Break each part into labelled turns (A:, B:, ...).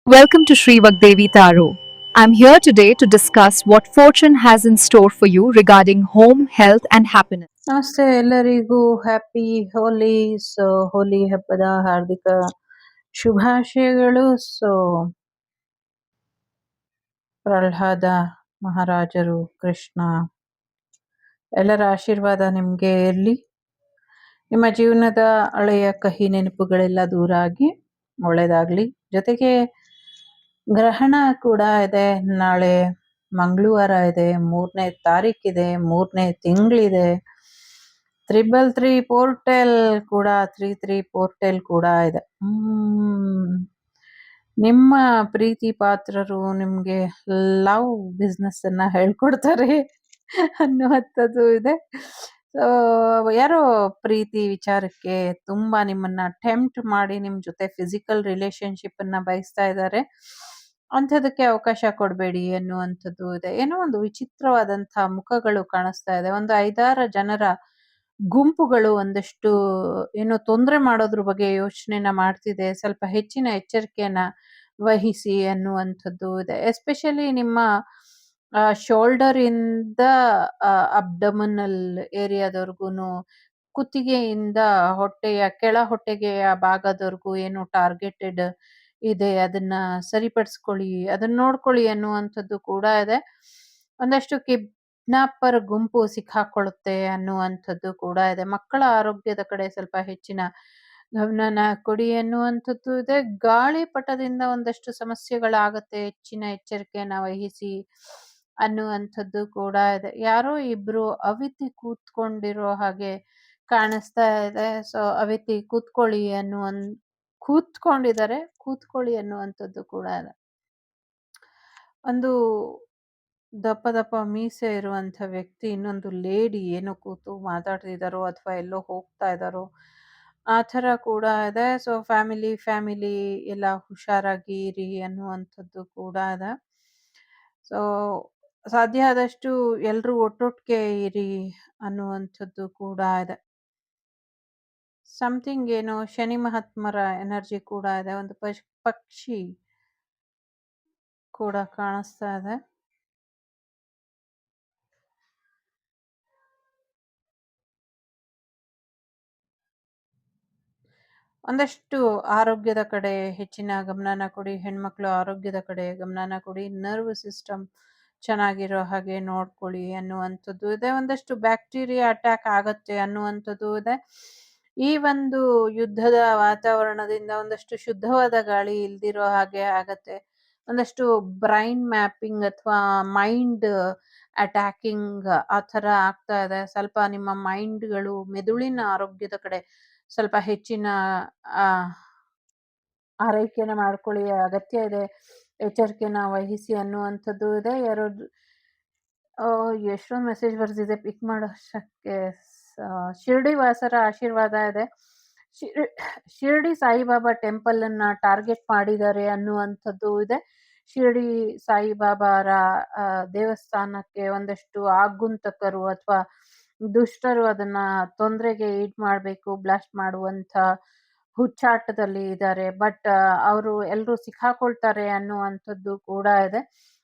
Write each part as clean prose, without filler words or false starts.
A: Welcome to Sri Vagdevi Taro. I'm here today to discuss what fortune has in store for you regarding home, health, and happiness.
B: ನಮಸ್ತೆ ಎಲ್ಲರಿಗೂ happy ಹೋಲಿ. ಹೋಲಿ ಹಬ್ಬದ ಹಾರ್ದಿಕ ಶುಭಾಶಯಗಳು. ಪ್ರಹ್ಲಾದ ಮಹಾರಾಜರು, ಕೃಷ್ಣ ಎಲ್ಲರ ಆಶೀರ್ವಾದ ನಿಮಗೆ ಇರಲಿ. ನಿಮ್ಮ ಜೀವನದ ಹಳೆಯ ಕಹಿ ನೆನಪುಗಳೆಲ್ಲ ದೂರ ಆಗಿ ಒಳ್ಳೆಯದಾಗಲಿ. ಜೊತೆಗೆ ಗ್ರಹಣ ಕೂಡ ಇದೆ. ನಾಳೆ ಮಂಗಳವಾರ ಇದೆ, 3ನೇ ತಾರೀಕಿದೆ, 3ನೇ ತಿಂಗಳಿದೆ. 333 ಪೋರ್ಟಲ್ ಕೂಡ 33 ಪೋರ್ಟಲ್ ಕೂಡ ಇದೆ. ನಿಮ್ಮ ಪ್ರೀತಿ ಪಾತ್ರರು ನಿಮಗೆ ಲವ್ ಬಿಸ್ನೆಸ್ ಅನ್ನ ಹೇಳ್ಕೊಡ್ತಾರೆ ಅನ್ನುವಂಥದ್ದು ಇದೆ. ಸೊ ಯಾರೋ ಪ್ರೀತಿ ವಿಚಾರಕ್ಕೆ ತುಂಬಾ ನಿಮ್ಮನ್ನ ಟೆಂಪ್ಟ್ ಮಾಡಿ ನಿಮ್ಮ ಜೊತೆ ಫಿಸಿಕಲ್ ರಿಲೇಶನ್ಶಿಪ್ ಅನ್ನ ಬಯಸ್ತಾ ಇದ್ದಾರೆ. ಅಂಥದಕ್ಕೆ ಅವಕಾಶ ಕೊಡಬೇಡಿ ಅನ್ನುವಂಥದ್ದು ಇದೆ. ಏನೋ ಒಂದು ವಿಚಿತ್ರವಾದಂತಹ ಮುಖಗಳು ಕಾಣಿಸ್ತಾ ಇದೆ. ಒಂದು 5-6 ಜನರ ಗುಂಪುಗಳು ಒಂದಷ್ಟು ಏನೋ ತೊಂದರೆ ಮಾಡೋದ್ರ ಬಗ್ಗೆ ಯೋಚನೆನ ಮಾಡ್ತಿದೆ. ಸ್ವಲ್ಪ ಹೆಚ್ಚಿನ ಎಚ್ಚರಿಕೆಯನ್ನ ವಹಿಸಿ ಅನ್ನುವಂಥದ್ದು ಇದೆ. ಎಸ್ಪೆಷಲಿ ನಿಮ್ಮ ಶೋಲ್ಡರ್ ಇಂದ ಅಬ್ಡಮನಲ್ ಏರಿಯಾದವರೆಗೂನು, ಕುತ್ತಿಗೆಯಿಂದ ಹೊಟ್ಟೆಯ ಕೆಳ ಹೊಟ್ಟೆಗೆಯ ಭಾಗದವರೆಗೂ ಏನು ಟಾರ್ಗೆಟೆಡ್ ಇದೆ ಅದನ್ನ ಸರಿಪಡಿಸ್ಕೊಳ್ಳಿ, ಅದನ್ನ ನೋಡ್ಕೊಳ್ಳಿ ಅನ್ನುವಂಥದ್ದು ಕೂಡ ಇದೆ. ಒಂದಷ್ಟು ಕಿಡ್ನಾಪರ್ ಗುಂಪು ಸಿಕ್ಕಾಕೊಳ್ಳುತ್ತೆ ಅನ್ನುವಂಥದ್ದು ಕೂಡ ಇದೆ. ಮಕ್ಕಳ ಆರೋಗ್ಯದ ಕಡೆ ಸ್ವಲ್ಪ ಹೆಚ್ಚಿನ ಗಮನನ ಕೊಡಿ ಅನ್ನುವಂಥದ್ದು ಇದೆ. ಗಾಳಿಪಟದಿಂದ ಒಂದಷ್ಟು ಸಮಸ್ಯೆಗಳಾಗತ್ತೆ, ಹೆಚ್ಚಿನ ಎಚ್ಚರಿಕೆಯನ್ನ ವಹಿಸಿ ಅನ್ನುವಂಥದ್ದು ಕೂಡ ಇದೆ. ಯಾರೋ ಇಬ್ರು ಅವಿತಿ ಕೂತ್ಕೊಂಡಿರೋ ಹಾಗೆ ಕಾಣಿಸ್ತಾ ಇದೆ. ಸೊ ಅವಿತಿ ಕೂತ್ಕೊಳ್ಳಿ ಅನ್ನುವಂಥದ್ದು ಕೂಡ ಇದೆ. ಒಂದು ದಪ್ಪ ದಪ್ಪ ಮೀಸೆ ಇರುವಂಥ ವ್ಯಕ್ತಿ ಇನ್ನೊಂದು ಲೇಡಿ ಏನೋ ಕೂತು ಮಾತಾಡ್ತಿದ್ದಾರೋ ಅಥವಾ ಎಲ್ಲೋ ಹೋಗ್ತಾ ಇದ್ದಾರೋ ಆ ಥರ ಕೂಡ ಇದೆ. ಸೊ ಫ್ಯಾಮಿಲಿ ಎಲ್ಲ ಹುಷಾರಾಗಿ ಇರಿ ಅನ್ನುವಂಥದ್ದು ಕೂಡ ಇದೆ. ಸೊ ಸಾಧ್ಯ ಆದಷ್ಟು ಎಲ್ಲರೂ ಒಟ್ಟೊಟ್ಟಿಗೆ ಇರಿ ಅನ್ನುವಂಥದ್ದು ಕೂಡ ಇದೆ. ಸಮಥಿಂಗ್ ಏನೋ ಶನಿ ಮಹಾತ್ಮರ ಎನರ್ಜಿ ಕೂಡ ಇದೆ. ಒಂದು ಪಕ್ಷಿ ಕೂಡ ಕಾಣಿಸ್ತಾ ಇದೆ. ಒಂದಷ್ಟು ಆರೋಗ್ಯದ ಕಡೆ ಹೆಚ್ಚಿನ ಗಮನನ ಕೊಡಿ. ಹೆಣ್ಮಕ್ಳು ಆರೋಗ್ಯದ ಕಡೆ ಗಮನನ ಕೊಡಿ. ನರ್ವ್ ಸಿಸ್ಟಮ್ ಚೆನ್ನಾಗಿರೋ ಹಾಗೆ ನೋಡ್ಕೊಳ್ಳಿ ಅನ್ನುವಂಥದ್ದು ಇದೆ. ಒಂದಷ್ಟು ಬ್ಯಾಕ್ಟೀರಿಯಾ ಅಟ್ಯಾಕ್ ಆಗತ್ತೆ ಅನ್ನುವಂಥದ್ದು ಇದೆ. ಈ ಒಂದು ಯುದ್ಧದ ವಾತಾವರಣದಿಂದ ಒಂದಷ್ಟು ಶುದ್ಧವಾದ ಗಾಳಿ ಇಲ್ದಿರೋ ಹಾಗೆ ಆಗತ್ತೆ. ಒಂದಷ್ಟು ಬ್ರೈನ್ ಮ್ಯಾಪಿಂಗ್ ಅಥವಾ ಮೈಂಡ್ ಅಟ್ಯಾಕಿಂಗ್ ಆ ಥರ ಆಗ್ತಾ ಇದೆ. ಸ್ವಲ್ಪ ನಿಮ್ಮ ಮೈಂಡ್ಗಳು, ಮೆದುಳಿನ ಆರೋಗ್ಯದ ಕಡೆ ಸ್ವಲ್ಪ ಹೆಚ್ಚಿನ ಆರೈಕೆನ ಮಾಡ್ಕೊಳ್ಳಿ, ಅಗತ್ಯ ಇದೆ. ಎಚ್ಚರಿಕೆನ ವಹಿಸಿ ಅನ್ನುವಂಥದ್ದು ಇದೆ. ಎಷ್ಟೊಂದು ಮೆಸೇಜ್ ಬರ್ತಿದೆ, ಪಿಕ್ ಮಾಡೋಷ್ಟಕ್ಕೆ ಶಿರ್ಡಿ ವಾಸರ ಆಶೀರ್ವಾದ ಇದೆ. ಶಿರ್ಡಿ ಸಾಯಿಬಾಬಾ ಟೆಂಪಲ್ ಅನ್ನ ಟಾರ್ಗೆಟ್ ಮಾಡಿದ್ದಾರೆ ಅನ್ನುವಂಥದ್ದು ಇದೆ. ಶಿರ್ಡಿ ಸಾಯಿಬಾಬಾರ ದೇವಸ್ಥಾನಕ್ಕೆ ಒಂದಷ್ಟು ಆಗುಂತಕರು ಅಥವಾ ದುಷ್ಟರು ಅದನ್ನ ತೊಂದರೆಗೆ ಈಡ್ ಮಾಡಬೇಕು, ಬ್ಲಾಸ್ಟ್ ಮಾಡುವಂಥ ಹುಚ್ಚಾಟದಲ್ಲಿ ಇದ್ದಾರೆ. ಬಟ್ ಅವರು ಎಲ್ಲರೂ ಸಿಕ್ಕಾಕೊಳ್ತಾರೆ ಅನ್ನುವಂಥದ್ದು ಕೂಡ ಇದೆ.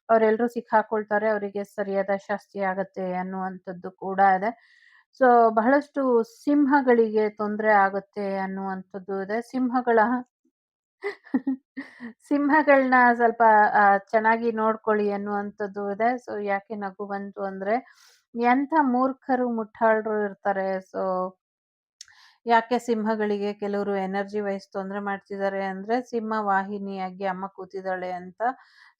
B: ಅವರೆಲ್ಲರೂ ಸಿಕ್ಕಾಕೊಳ್ತಾರೆ, ಅವರಿಗೆ ಸರಿಯಾದ ಶಾಸ್ತಿ ಆಗತ್ತೆ ಅನ್ನುವಂಥದ್ದು ಕೂಡ ಇದೆ. ಸೊ ಬಹಳಷ್ಟು ಸಿಂಹಗಳಿಗೆ ತೊಂದರೆ ಆಗುತ್ತೆ ಅನ್ನುವಂಥದ್ದು ಇದೆ. ಸಿಂಹಗಳನ್ನ ಸ್ವಲ್ಪ ಚೆನ್ನಾಗಿ ನೋಡ್ಕೊಳ್ಳಿ ಅನ್ನುವಂಥದ್ದು ಇದೆ. ಸೊ ಯಾಕೆ ನಗು ಬಂತು ಅಂದ್ರೆ, ಎಂಥ ಮೂರ್ಖರು ಮುಟ್ಟಾಳರು ಇರ್ತಾರೆ. ಸೊ ಯಾಕೆ ಸಿಂಹಗಳಿಗೆ ಕೆಲವರು ಎನರ್ಜಿ ವೈಸ್ ತೊಂದರೆ ಮಾಡ್ತಿದ್ದಾರೆ ಅಂದ್ರೆ, ಸಿಂಹ ವಾಹಿನಿಯಾಗಿ ಅಮ್ಮ ಕೂತಿದ್ದಾಳೆ ಅಂತ.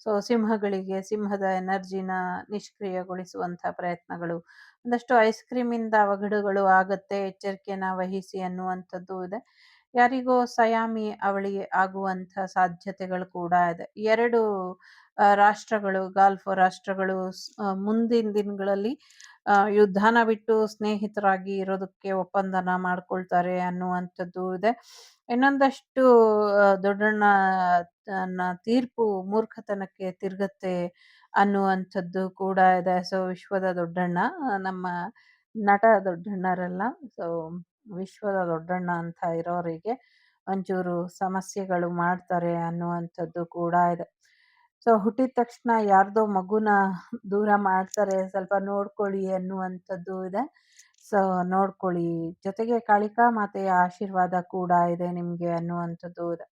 B: ಸೊ ಸಿಂಹಗಳಿಗೆ ಸಿಂಹದ ಎನರ್ಜಿನ ನಿಷ್ಕ್ರಿಯಗೊಳಿಸುವಂಥ ಪ್ರಯತ್ನಗಳು, ಒಂದಷ್ಟು ಐಸ್ ಕ್ರೀಮಿಂದ ಅವಘಡಗಳು ಆಗತ್ತೆ, ಎಚ್ಚರಿಕೆನ ವಹಿಸಿ ಅನ್ನುವಂಥದ್ದು ಇದೆ. ಯಾರಿಗೋ ಸಯಾಮಿ ಅವಳಿ ಆಗುವಂಥ ಸಾಧ್ಯತೆಗಳು ಕೂಡ ಇದೆ. 2 ರಾಷ್ಟ್ರಗಳು, ಗಲ್ಫ್ ರಾಷ್ಟ್ರಗಳು ಮುಂದಿನ ದಿನಗಳಲ್ಲಿ ಯುದ್ಧನ ಬಿಟ್ಟು ಸ್ನೇಹಿತರಾಗಿ ಇರೋದಕ್ಕೆ ಒಪ್ಪಂದನ ಮಾಡ್ಕೊಳ್ತಾರೆ ಅನ್ನುವಂಥದ್ದು ಇದೆ. ಇನ್ನೊಂದಷ್ಟು ದೊಡ್ಡಣ್ಣ ತೀರ್ಪು ಮೂರ್ಖತನಕ್ಕೆ ತಿರುಗತ್ತೆ ಅನ್ನುವಂಥದ್ದು ಕೂಡ ಇದೆ. ಸೊ ವಿಶ್ವದ ದೊಡ್ಡಣ್ಣ, ನಮ್ಮ ನಟ ದೊಡ್ಡಣ್ಣರಲ್ಲ, ಸೊ ವಿಶ್ವದ ದೊಡ್ಡಣ್ಣ ಅಂತ ಇರೋರಿಗೆ ಒಂಚೂರು ಸಮಸ್ಯೆಗಳು ಮಾಡ್ತಾರೆ ಅನ್ನುವಂಥದ್ದು ಕೂಡ ಇದೆ. ಸೊ ಹುಟ್ಟಿದ ತಕ್ಷಣ ಯಾರ್ದೋ ಮಗುನ ದೂರ ಮಾಡ್ತಾರೆ, ಸ್ವಲ್ಪ ನೋಡ್ಕೊಳ್ಳಿ ಅನ್ನುವಂಥದ್ದು ಇದೆ. ಸೊ ನೋಡ್ಕೊಳ್ಳಿ. ಜೊತೆಗೆ ಕಾಳಿಕಾ ಮಾತೆಯ ಆಶೀರ್ವಾದ ಕೂಡ ಇದೆ ನಿಮ್ಗೆ ಅನ್ನುವಂಥದ್ದು ಇದೆ.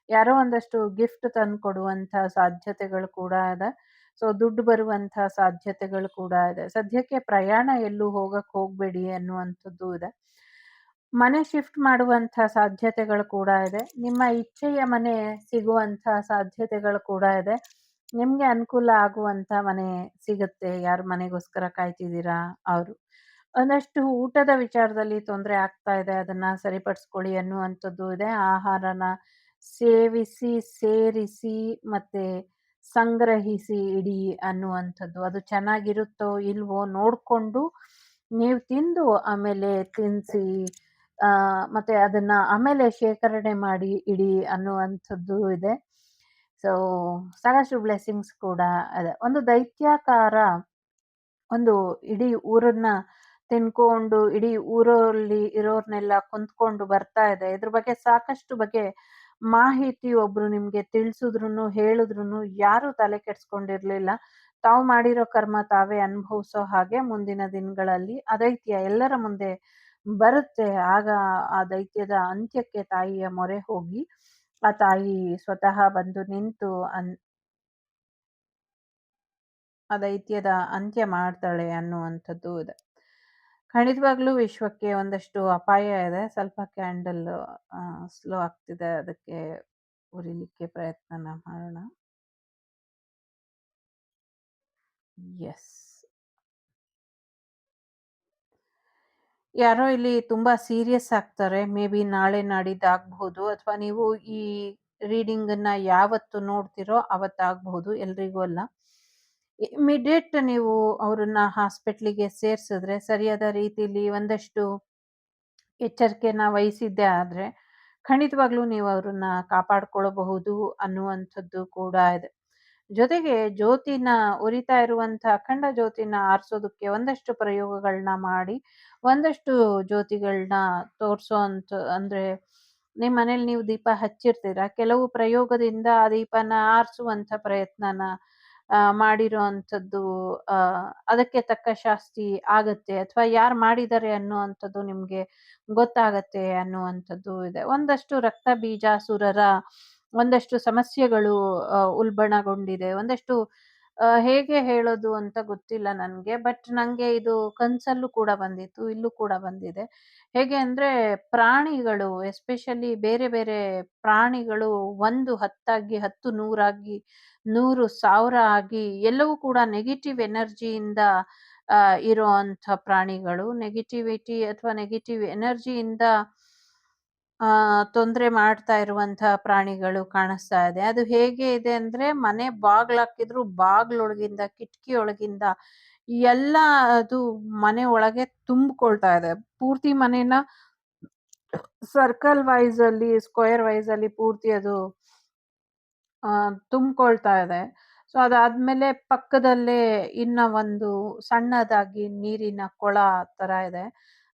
B: ಯಾರೋ ಒಂದಷ್ಟು ಗಿಫ್ಟ್ ತಂದ್ಕೊಡುವಂಥ ಸಾಧ್ಯತೆಗಳು ಕೂಡ ಇದೆ. ಸೊ ದುಡ್ಡು ಬರುವಂಥ ಸಾಧ್ಯತೆಗಳು ಕೂಡ ಇದೆ. ಸದ್ಯಕ್ಕೆ ಪ್ರಯಾಣ ಎಲ್ಲೂ ಹೋಗ್ಬೇಡಿ ಅನ್ನುವಂಥದ್ದು ಇದೆ. ಮನೆ ಶಿಫ್ಟ್ ಮಾಡುವಂಥ ಸಾಧ್ಯತೆಗಳು ಕೂಡ ಇದೆ. ನಿಮ್ಮ ಇಚ್ಛೆಯ ಮನೆ ಸಿಗುವಂಥ ಸಾಧ್ಯತೆಗಳು ಕೂಡ ಇದೆ. ನಿಮ್ಗೆ ಅನುಕೂಲ ಆಗುವಂಥ ಮನೆ ಸಿಗುತ್ತೆ. ಯಾರ್ ಮನೆಗೋಸ್ಕರ ಕಾಯ್ತಿದ್ದೀರಾ ಅವ್ರು. ಒಂದಷ್ಟು ಊಟದ ವಿಚಾರದಲ್ಲಿ ತೊಂದರೆ ಆಗ್ತಾ ಇದೆ. ಅದನ್ನ ಸರಿಪಡಿಸ್ಕೊಳ್ಳಿ ಅನ್ನುವಂಥದ್ದು ಇದೆ. ಆಹಾರನ ಸೇವಿಸಿ, ಸೇರಿಸಿ ಮತ್ತೆ ಸಂಗ್ರಹಿಸಿ ಇಡಿ ಅನ್ನುವಂಥದ್ದು. ಅದು ಚೆನ್ನಾಗಿರುತ್ತೋ ಇಲ್ವೋ ನೋಡ್ಕೊಂಡು ನೀವು ತಿಂದು ಆಮೇಲೆ ತಿನ್ಸಿ. ಮತ್ತೆ ಅದನ್ನ ಆಮೇಲೆ ಶೇಖರಣೆ ಮಾಡಿ ಇಡಿ ಅನ್ನುವಂಥದ್ದು ಇದೆ. ಸೊ ಸಾಕಷ್ಟು ಬ್ಲೆಸ್ಸಿಂಗ್ಸ್ ಕೂಡ ಇದೆ. ಒಂದು ದೈತ್ಯಾಕಾರ ಒಂದು ಇಡೀ ಊರನ್ನ ತಿನ್ಕೊಂಡು, ಇಡೀ ಊರಲ್ಲಿ ಇರೋರ್ನೆಲ್ಲ ಕೊಂದ್ಕೊಂಡು ಬರ್ತಾ ಇದೆ. ಇದ್ರ ಬಗ್ಗೆ ಸಾಕಷ್ಟು ಬಗ್ಗೆ ಮಾಹಿತಿ ಒಬ್ರು ನಿಮ್ಗೆ ತಿಳಿಸಿದ್ರುನು, ಹೇಳಿದ್ರುನು ಯಾರು ತಲೆ ಕೆಡ್ಸ್ಕೊಂಡಿರ್ಲಿಲ್ಲ. ತಾವು ಮಾಡಿರೋ ಕರ್ಮ ತಾವೇ ಅನುಭವಿಸೋ ಹಾಗೆ ಮುಂದಿನ ದಿನಗಳಲ್ಲಿ ಆ ದೈತ್ಯ ಎಲ್ಲರ ಮುಂದೆ ಬರುತ್ತೆ. ಆಗ ಆ ದೈತ್ಯದ ಅಂತ್ಯಕ್ಕೆ ತಾಯಿಯ ಮೊರೆ ಹೋಗಿ, ಆ ತಾಯಿ ಸ್ವತಃ ಬಂದು ನಿಂತು ಆ ದೈತ್ಯದ ಅಂತ್ಯ ಮಾಡ್ತಾಳೆ ಅನ್ನುವಂಥದ್ದು ಇದೆ. ಖಂಡಿತವಾಗ್ಲೂ ವಿಶ್ವಕ್ಕೆ ಒಂದಷ್ಟು ಅಪಾಯ ಇದೆ. ಸ್ವಲ್ಪ ಕ್ಯಾಂಡಲ್ ಸ್ಲೋ ಆಗ್ತಿದೆ. ಅದಕ್ಕೆ ಉರಿಲಿಕ್ಕೆ ಪ್ರಯತ್ನನ ಮಾಡೋಣ. ಎಸ್. ಯಾರೋ ಇಲ್ಲಿ ತುಂಬಾ ಸೀರಿಯಸ್ ಆಗ್ತಾರೆ. ಮೇ ಬಿ ನಾಳೆ ನಾಡಿದ್ದು ಆಗ್ಬಹುದು, ಅಥವಾ ನೀವು ಈ ರೀಡಿಂಗನ್ನ ಯಾವತ್ತು ನೋಡ್ತಿರೋ ಅವತ್ತಾಗಬಹುದು. ಎಲ್ರಿಗೂ ಅಲ್ಲ. ಇಮಿಡಿಯೇಟ್ ನೀವು ಅವ್ರನ್ನ ಹಾಸ್ಪಿಟ್ಲಿಗೆ ಸೇರ್ಸಿದ್ರೆ, ಸರಿಯಾದ ರೀತಿಲಿ ಒಂದಷ್ಟು ಎಚ್ಚರಿಕೆನ ವಹಿಸಿದ್ದೇ ಆದ್ರೆ ಖಂಡಿತವಾಗ್ಲೂ ನೀವು ಅವ್ರನ್ನ ಕಾಪಾಡ್ಕೊಳ್ಳಬಹುದು ಅನ್ನುವಂಥದ್ದು ಕೂಡ ಇದೆ. ಜೊತೆಗೆ ಜ್ಯೋತಿನ ಉರಿತಾ ಇರುವಂಥ ಅಖಂಡ ಜ್ಯೋತಿನ ಆರಿಸೋದಕ್ಕೆ ಒಂದಷ್ಟು ಪ್ರಯೋಗಗಳನ್ನ ಮಾಡಿ, ಒಂದಷ್ಟು ಜ್ಯೋತಿಗಳನ್ನ ತೋರಿಸೋ ಅಂದ್ರೆ ನಿಮ್ಮ ಮನೇಲಿ ನೀವು ದೀಪ ಹಚ್ಚಿರ್ತೀರ. ಕೆಲವು ಪ್ರಯೋಗದಿಂದ ಆ ದೀಪನ ಆರಿಸುವಂಥ ಪ್ರಯತ್ನನ ಮಾಡಿರೋ ಅಂಥದ್ದು, ಅದಕ್ಕೆ ತಕ್ಕ ಶಾಸ್ತಿ ಆಗತ್ತೆ, ಅಥವಾ ಯಾರು ಮಾಡಿದ್ದಾರೆ ಅನ್ನುವಂಥದ್ದು ನಿಮ್ಗೆ ಗೊತ್ತಾಗತ್ತೆ ಅನ್ನುವಂಥದ್ದು ಇದೆ. ಒಂದಷ್ಟು ರಕ್ತ ಬೀಜಾಸುರರ ಒಂದಷ್ಟು ಸಮಸ್ಯೆಗಳು ಉಲ್ಬಣಗೊಂಡಿದೆ. ಒಂದಷ್ಟು ಹೇಗೆ ಹೇಳೋದು ಅಂತ ಗೊತ್ತಿಲ್ಲ ನನ್ಗೆ. ಬಟ್ ನಂಗೆ ಇದು ಕನ್ಸಲ್ಲೂ ಕೂಡ ಬಂದಿತ್ತು, ಇಲ್ಲೂ ಕೂಡ ಬಂದಿದೆ. ಹೇಗೆ ಅಂದ್ರೆ ಪ್ರಾಣಿಗಳು, ಎಸ್ಪೆಷಲಿ ಬೇರೆ ಬೇರೆ ಪ್ರಾಣಿಗಳು 1 10 10 100 100 1000 ಆಗಿ ಎಲ್ಲವೂ ಕೂಡ ನೆಗೆಟಿವ್ ಎನರ್ಜಿಯಿಂದ ಇರೋ ಅಂಥ ಪ್ರಾಣಿಗಳು. ನೆಗೆಟಿವಿಟಿ ಅಥವಾ ನೆಗೆಟಿವ್ ಎನರ್ಜಿಯಿಂದ ತೊಂದ್ರೆ ಮಾಡ್ತಾ ಇರುವಂತಹ ಪ್ರಾಣಿಗಳು ಕಾಣಿಸ್ತಾ ಇದೆ. ಅದು ಹೇಗೆ ಇದೆ ಅಂದ್ರೆ, ಮನೆ ಬಾಗ್ಲಾಕಿದ್ರು ಬಾಗ್ಲೊಳಗಿಂದ, ಕಿಟಕಿಯೊಳಗಿಂದ ಎಲ್ಲ ಅದು ಮನೆ ಒಳಗೆ ತುಂಬಿಕೊಳ್ತಾ ಇದೆ. ಪೂರ್ತಿ ಮನೇನ ಸರ್ಕಲ್ ವೈಸ್ ಅಲ್ಲಿ, ಸ್ಕ್ವೇರ್ ವೈಸ್ ಅಲ್ಲಿ ಪೂರ್ತಿ ಅದು ತುಂಬಿಕೊಳ್ತಾ ಇದೆ. ಸೊ ಅದಾದ್ಮೇಲೆ ಪಕ್ಕದಲ್ಲೇ ಇನ್ನ ಒಂದು ಸಣ್ಣದಾಗಿ ನೀರಿನ ಕೊಳ ತರ ಇದೆ.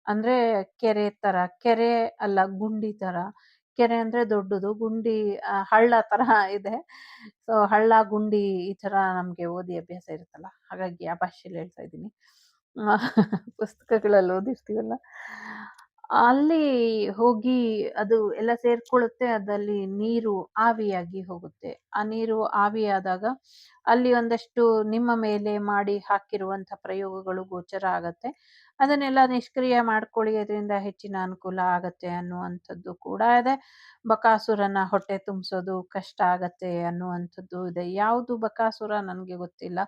B: ಅಂದ್ರೆ ಕೆರೆ ತರ, ಕೆರೆ ಅಲ್ಲ ಗುಂಡಿ ತರ. ಕೆರೆ ಅಂದ್ರೆ ದೊಡ್ಡದು, ಗುಂಡಿ ಹಳ್ಳ ತರ ಇದೆ. ಸೊ ಹಳ್ಳ, ಗುಂಡಿ ಈ ತರ ನಮ್ಗೆ ಓದಿ ಅಭ್ಯಾಸ ಇರುತ್ತಲ್ಲ, ಹಾಗಾಗಿ ಆ ಭಾಷೆಯಲ್ಲಿ ಹೇಳ್ತಾ ಇದ್ದೀನಿ. ಪುಸ್ತಕಗಳಲ್ಲಿ ಓದಿರ್ತೀವಲ್ಲ, ಅಲ್ಲಿ ಹೋಗಿ ಅದು ಎಲ್ಲ ಸೇರ್ಕೊಳ್ಳುತ್ತೆ. ಅದಲ್ಲಿ ನೀರು ಆವಿಯಾಗಿ ಹೋಗುತ್ತೆ. ಆ ನೀರು ಆವಿಯಾದಾಗ ಅಲ್ಲಿ ಒಂದಷ್ಟು ನಿಮ್ಮ ಮೇಲೆ ಮಾಡಿ ಹಾಕಿರುವಂಥ ಪ್ರಯೋಗಗಳು ಗೋಚರ ಆಗತ್ತೆ. ಅದನ್ನೆಲ್ಲ ನಿಷ್ಕ್ರಿಯ ಮಾಡ್ಕೊಳ್ಳಿ, ಅದರಿಂದ ಹೆಚ್ಚಿನ ಅನುಕೂಲ ಆಗತ್ತೆ ಅನ್ನುವಂಥದ್ದು ಕೂಡ ಇದೆ. ಬಕಾಸುರನ ಹೊಟ್ಟೆ ತುಂಬಿಸೋದು ಕಷ್ಟ ಆಗತ್ತೆ ಅನ್ನುವಂಥದ್ದು ಇದೆ. ಯಾವುದು ಬಕಾಸುರ ನನಗೆ ಗೊತ್ತಿಲ್ಲ.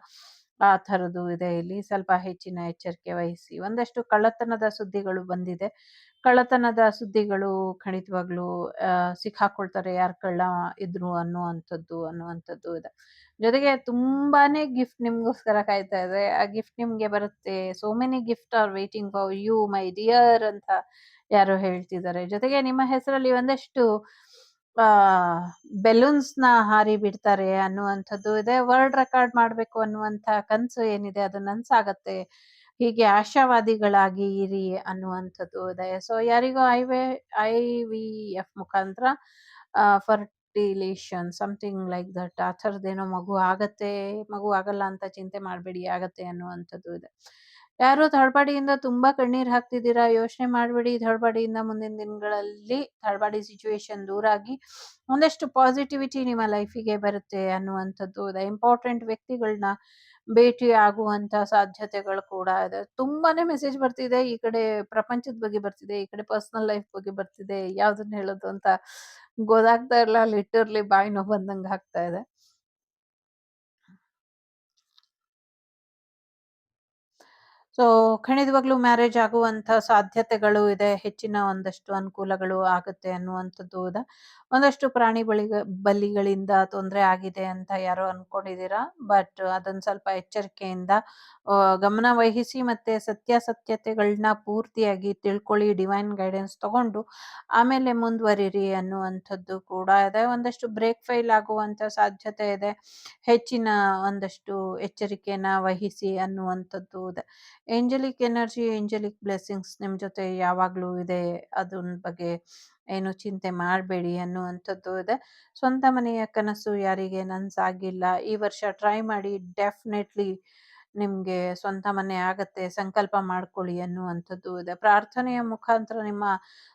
B: ಆ ಥರದ್ದು ಇದೆ ಇಲ್ಲಿ. ಸ್ವಲ್ಪ ಹೆಚ್ಚಿನ ಎಚ್ಚರಿಕೆ ವಹಿಸಿ. ಒಂದಷ್ಟು ಕಳ್ಳತನದ ಸುದ್ದಿಗಳು ಬಂದಿದೆ. ಕಳ್ಳತನದ ಸುದ್ದಿಗಳು ಖಂಡಿತವಾಗ್ಲೂ ಸಿಕ್ಕಾಕೊಳ್ತಾರೆ ಯಾರು ಕಳ್ಳ ಇದ್ರು ಅನ್ನುವಂಥದ್ದು ಇದೆ. ಜೊತೆಗೆ ತುಂಬಾನೇ ಗಿಫ್ಟ್ ನಿಮ್ಗೋಸ್ಕರ ಕಾಯ್ತಾ ಇದೆ. ಆ ಗಿಫ್ಟ್ ನಿಮ್ಗೆ ಬರುತ್ತೆ. So many gift are waiting for you my dear ಅಂತ ಯಾರೋ ಹೇಳ್ತಿದ್ದಾರೆ. ಜೊತೆಗೆ ನಿಮ್ಮ ಹೆಸರಲ್ಲಿ ಒಂದಷ್ಟು ಬೆಲೂನ್ಸ್ ನ ಹಾರಿ ಬಿಡ್ತಾರೆ ಅನ್ನುವಂಥದ್ದು ಇದೆ. ವರ್ಲ್ಡ್ ರೆಕಾರ್ಡ್ ಮಾಡ್ಬೇಕು ಅನ್ನುವಂಥ ಕನಸು ಏನಿದೆ ಅದು ನನ್ಸಾಗತ್ತೆ ಹೀಗೆ ಆಶಾವಾದಿಗಳಾಗಿ ಇರಿ ಅನ್ನುವಂಥದ್ದು ಇದೆ. ಸೊ ಯಾರಿಗೋ IVF ಮುಖಾಂತರ ಫರ್ಟಿಲೇಷನ್ ಸಮಥಿಂಗ್ ಲೈಕ್ ದಟ್ ಆ ಥರದ್ದೇನೋ ಮಗು ಆಗತ್ತೆ, ಮಗು ಆಗಲ್ಲ ಅಂತ ಚಿಂತೆ ಮಾಡಬೇಡಿ, ಆಗತ್ತೆ ಅನ್ನುವಂಥದ್ದು ಇದೆ. ಯಾರು ತಳಪಾಡಿಯಿಂದ ತುಂಬಾ ಕಣ್ಣೀರ್ ಹಾಕ್ತಿದ್ದೀರಾ, ಯೋಚನೆ ಮಾಡಬೇಡಿ. ತಳಪಾಡಿಯಿಂದ ಮುಂದಿನ ದಿನಗಳಲ್ಲಿ ತಳಪಾಡಿ ಸಿಚುವೇಶನ್ ದೂರ ಆಗಿ ಒಂದಷ್ಟು ಪಾಸಿಟಿವಿಟಿ ನಿಮ್ಮ ಲೈಫಿಗೆ ಬರುತ್ತೆ ಅನ್ನುವಂಥದ್ದು ಇದೆ. ಇಂಪಾರ್ಟೆಂಟ್ ವ್ಯಕ್ತಿಗಳನ್ನ ಭೇಟಿ ಆಗುವಂತ ಸಾಧ್ಯತೆಗಳು ಕೂಡ ಇದೆ. ತುಂಬಾನೇ ಮೆಸೇಜ್ ಬರ್ತಿದೆ. ಈ ಕಡೆ ಪ್ರಪಂಚದ ಬಗ್ಗೆ ಬರ್ತಿದೆ, ಈ ಕಡೆ ಪರ್ಸನಲ್ ಲೈಫ್ ಬಗ್ಗೆ ಬರ್ತಿದೆ. ಯಾವ್ದನ್ನ ಹೇಳೋದು ಅಂತ ಗೊತ್ತಾಗ್ತಾ ಇಲ್ಲ. ಲಿಟರ್ಲಿ ಬಾಯಿ ನೋವು ಬಂದಂಗ ಆಗ್ತಾ ಇದೆ. ಸೊ ಖಂಡಿತವಾಗ್ಲೂ ಮ್ಯಾರೇಜ್ ಆಗುವಂತ ಸಾಧ್ಯತೆಗಳು ಇದೆ. ಹೆಚ್ಚಿನ ಒಂದಷ್ಟು ಅನುಕೂಲಗಳು ಆಗುತ್ತೆ ಅನ್ನುವಂಥದ್ದು ಇದೆ. ಒಂದಷ್ಟು ಪ್ರಾಣಿ ಬಲಿಗಳಿಂದ ತೊಂದರೆ ಆಗಿದೆ ಅಂತ ಯಾರೋ ಅನ್ಕೊಂಡಿದ್ದೀರಾ. ಬಟ್ ಅದನ್ನ ಸ್ವಲ್ಪ ಎಚ್ಚರಿಕೆಯಿಂದ ಗಮನ ವಹಿಸಿ ಮತ್ತೆ ಸತ್ಯಾಸತ್ಯತೆಗಳನ್ನ ಪೂರ್ತಿಯಾಗಿ ತಿಳ್ಕೊಳ್ಳಿ. ಡಿವೈನ್ ಗೈಡೆನ್ಸ್ ತಗೊಂಡು ಆಮೇಲೆ ಮುಂದುವರಿರಿ ಅನ್ನುವಂಥದ್ದು ಕೂಡ ಇದೆ. ಒಂದಷ್ಟು ಬ್ರೇಕ್ ಫೈಲ್ ಆಗುವಂತ ಸಾಧ್ಯತೆ ಇದೆ. ಹೆಚ್ಚಿನ ಒಂದಷ್ಟು ಎಚ್ಚರಿಕೆನ ವಹಿಸಿ ಅನ್ನುವಂಥದ್ದು ಇದೆ. ಏಂಜಲಿಕ್ ಎನರ್ಜಿ, ಏಂಜಲಿಕ್ ಬ್ಲೆಸ್ಸಿಂಗ್ಸ್ ನಿಮ್ ಜೊತೆ ಯಾವಾಗ್ಲೂ ಇದೆ. ಅದನ್ ಬಗ್ಗೆ ಏನು ಚಿಂತೆ ಮಾಡಬೇಡಿ ಅನ್ನುವಂಥದ್ದು ಇದೆ. ಸ್ವಂತ ಮನೆಯ ಕನಸು ಯಾರಿಗೆ ನನ್ಸಾಗಿಲ್ಲ, ಈ ವರ್ಷ ಟ್ರೈ ಮಾಡಿ. ಡೆಫಿನೆಟ್ಲಿ ನಿಮ್ಗೆ ಸ್ವಂತ ಮನೆ ಆಗತ್ತೆ. ಸಂಕಲ್ಪ ಮಾಡ್ಕೊಳ್ಳಿ ಅನ್ನುವಂಥದ್ದು ಇದೆ. ಪ್ರಾರ್ಥನೆಯ ಮುಖಾಂತರ ನಿಮ್ಮ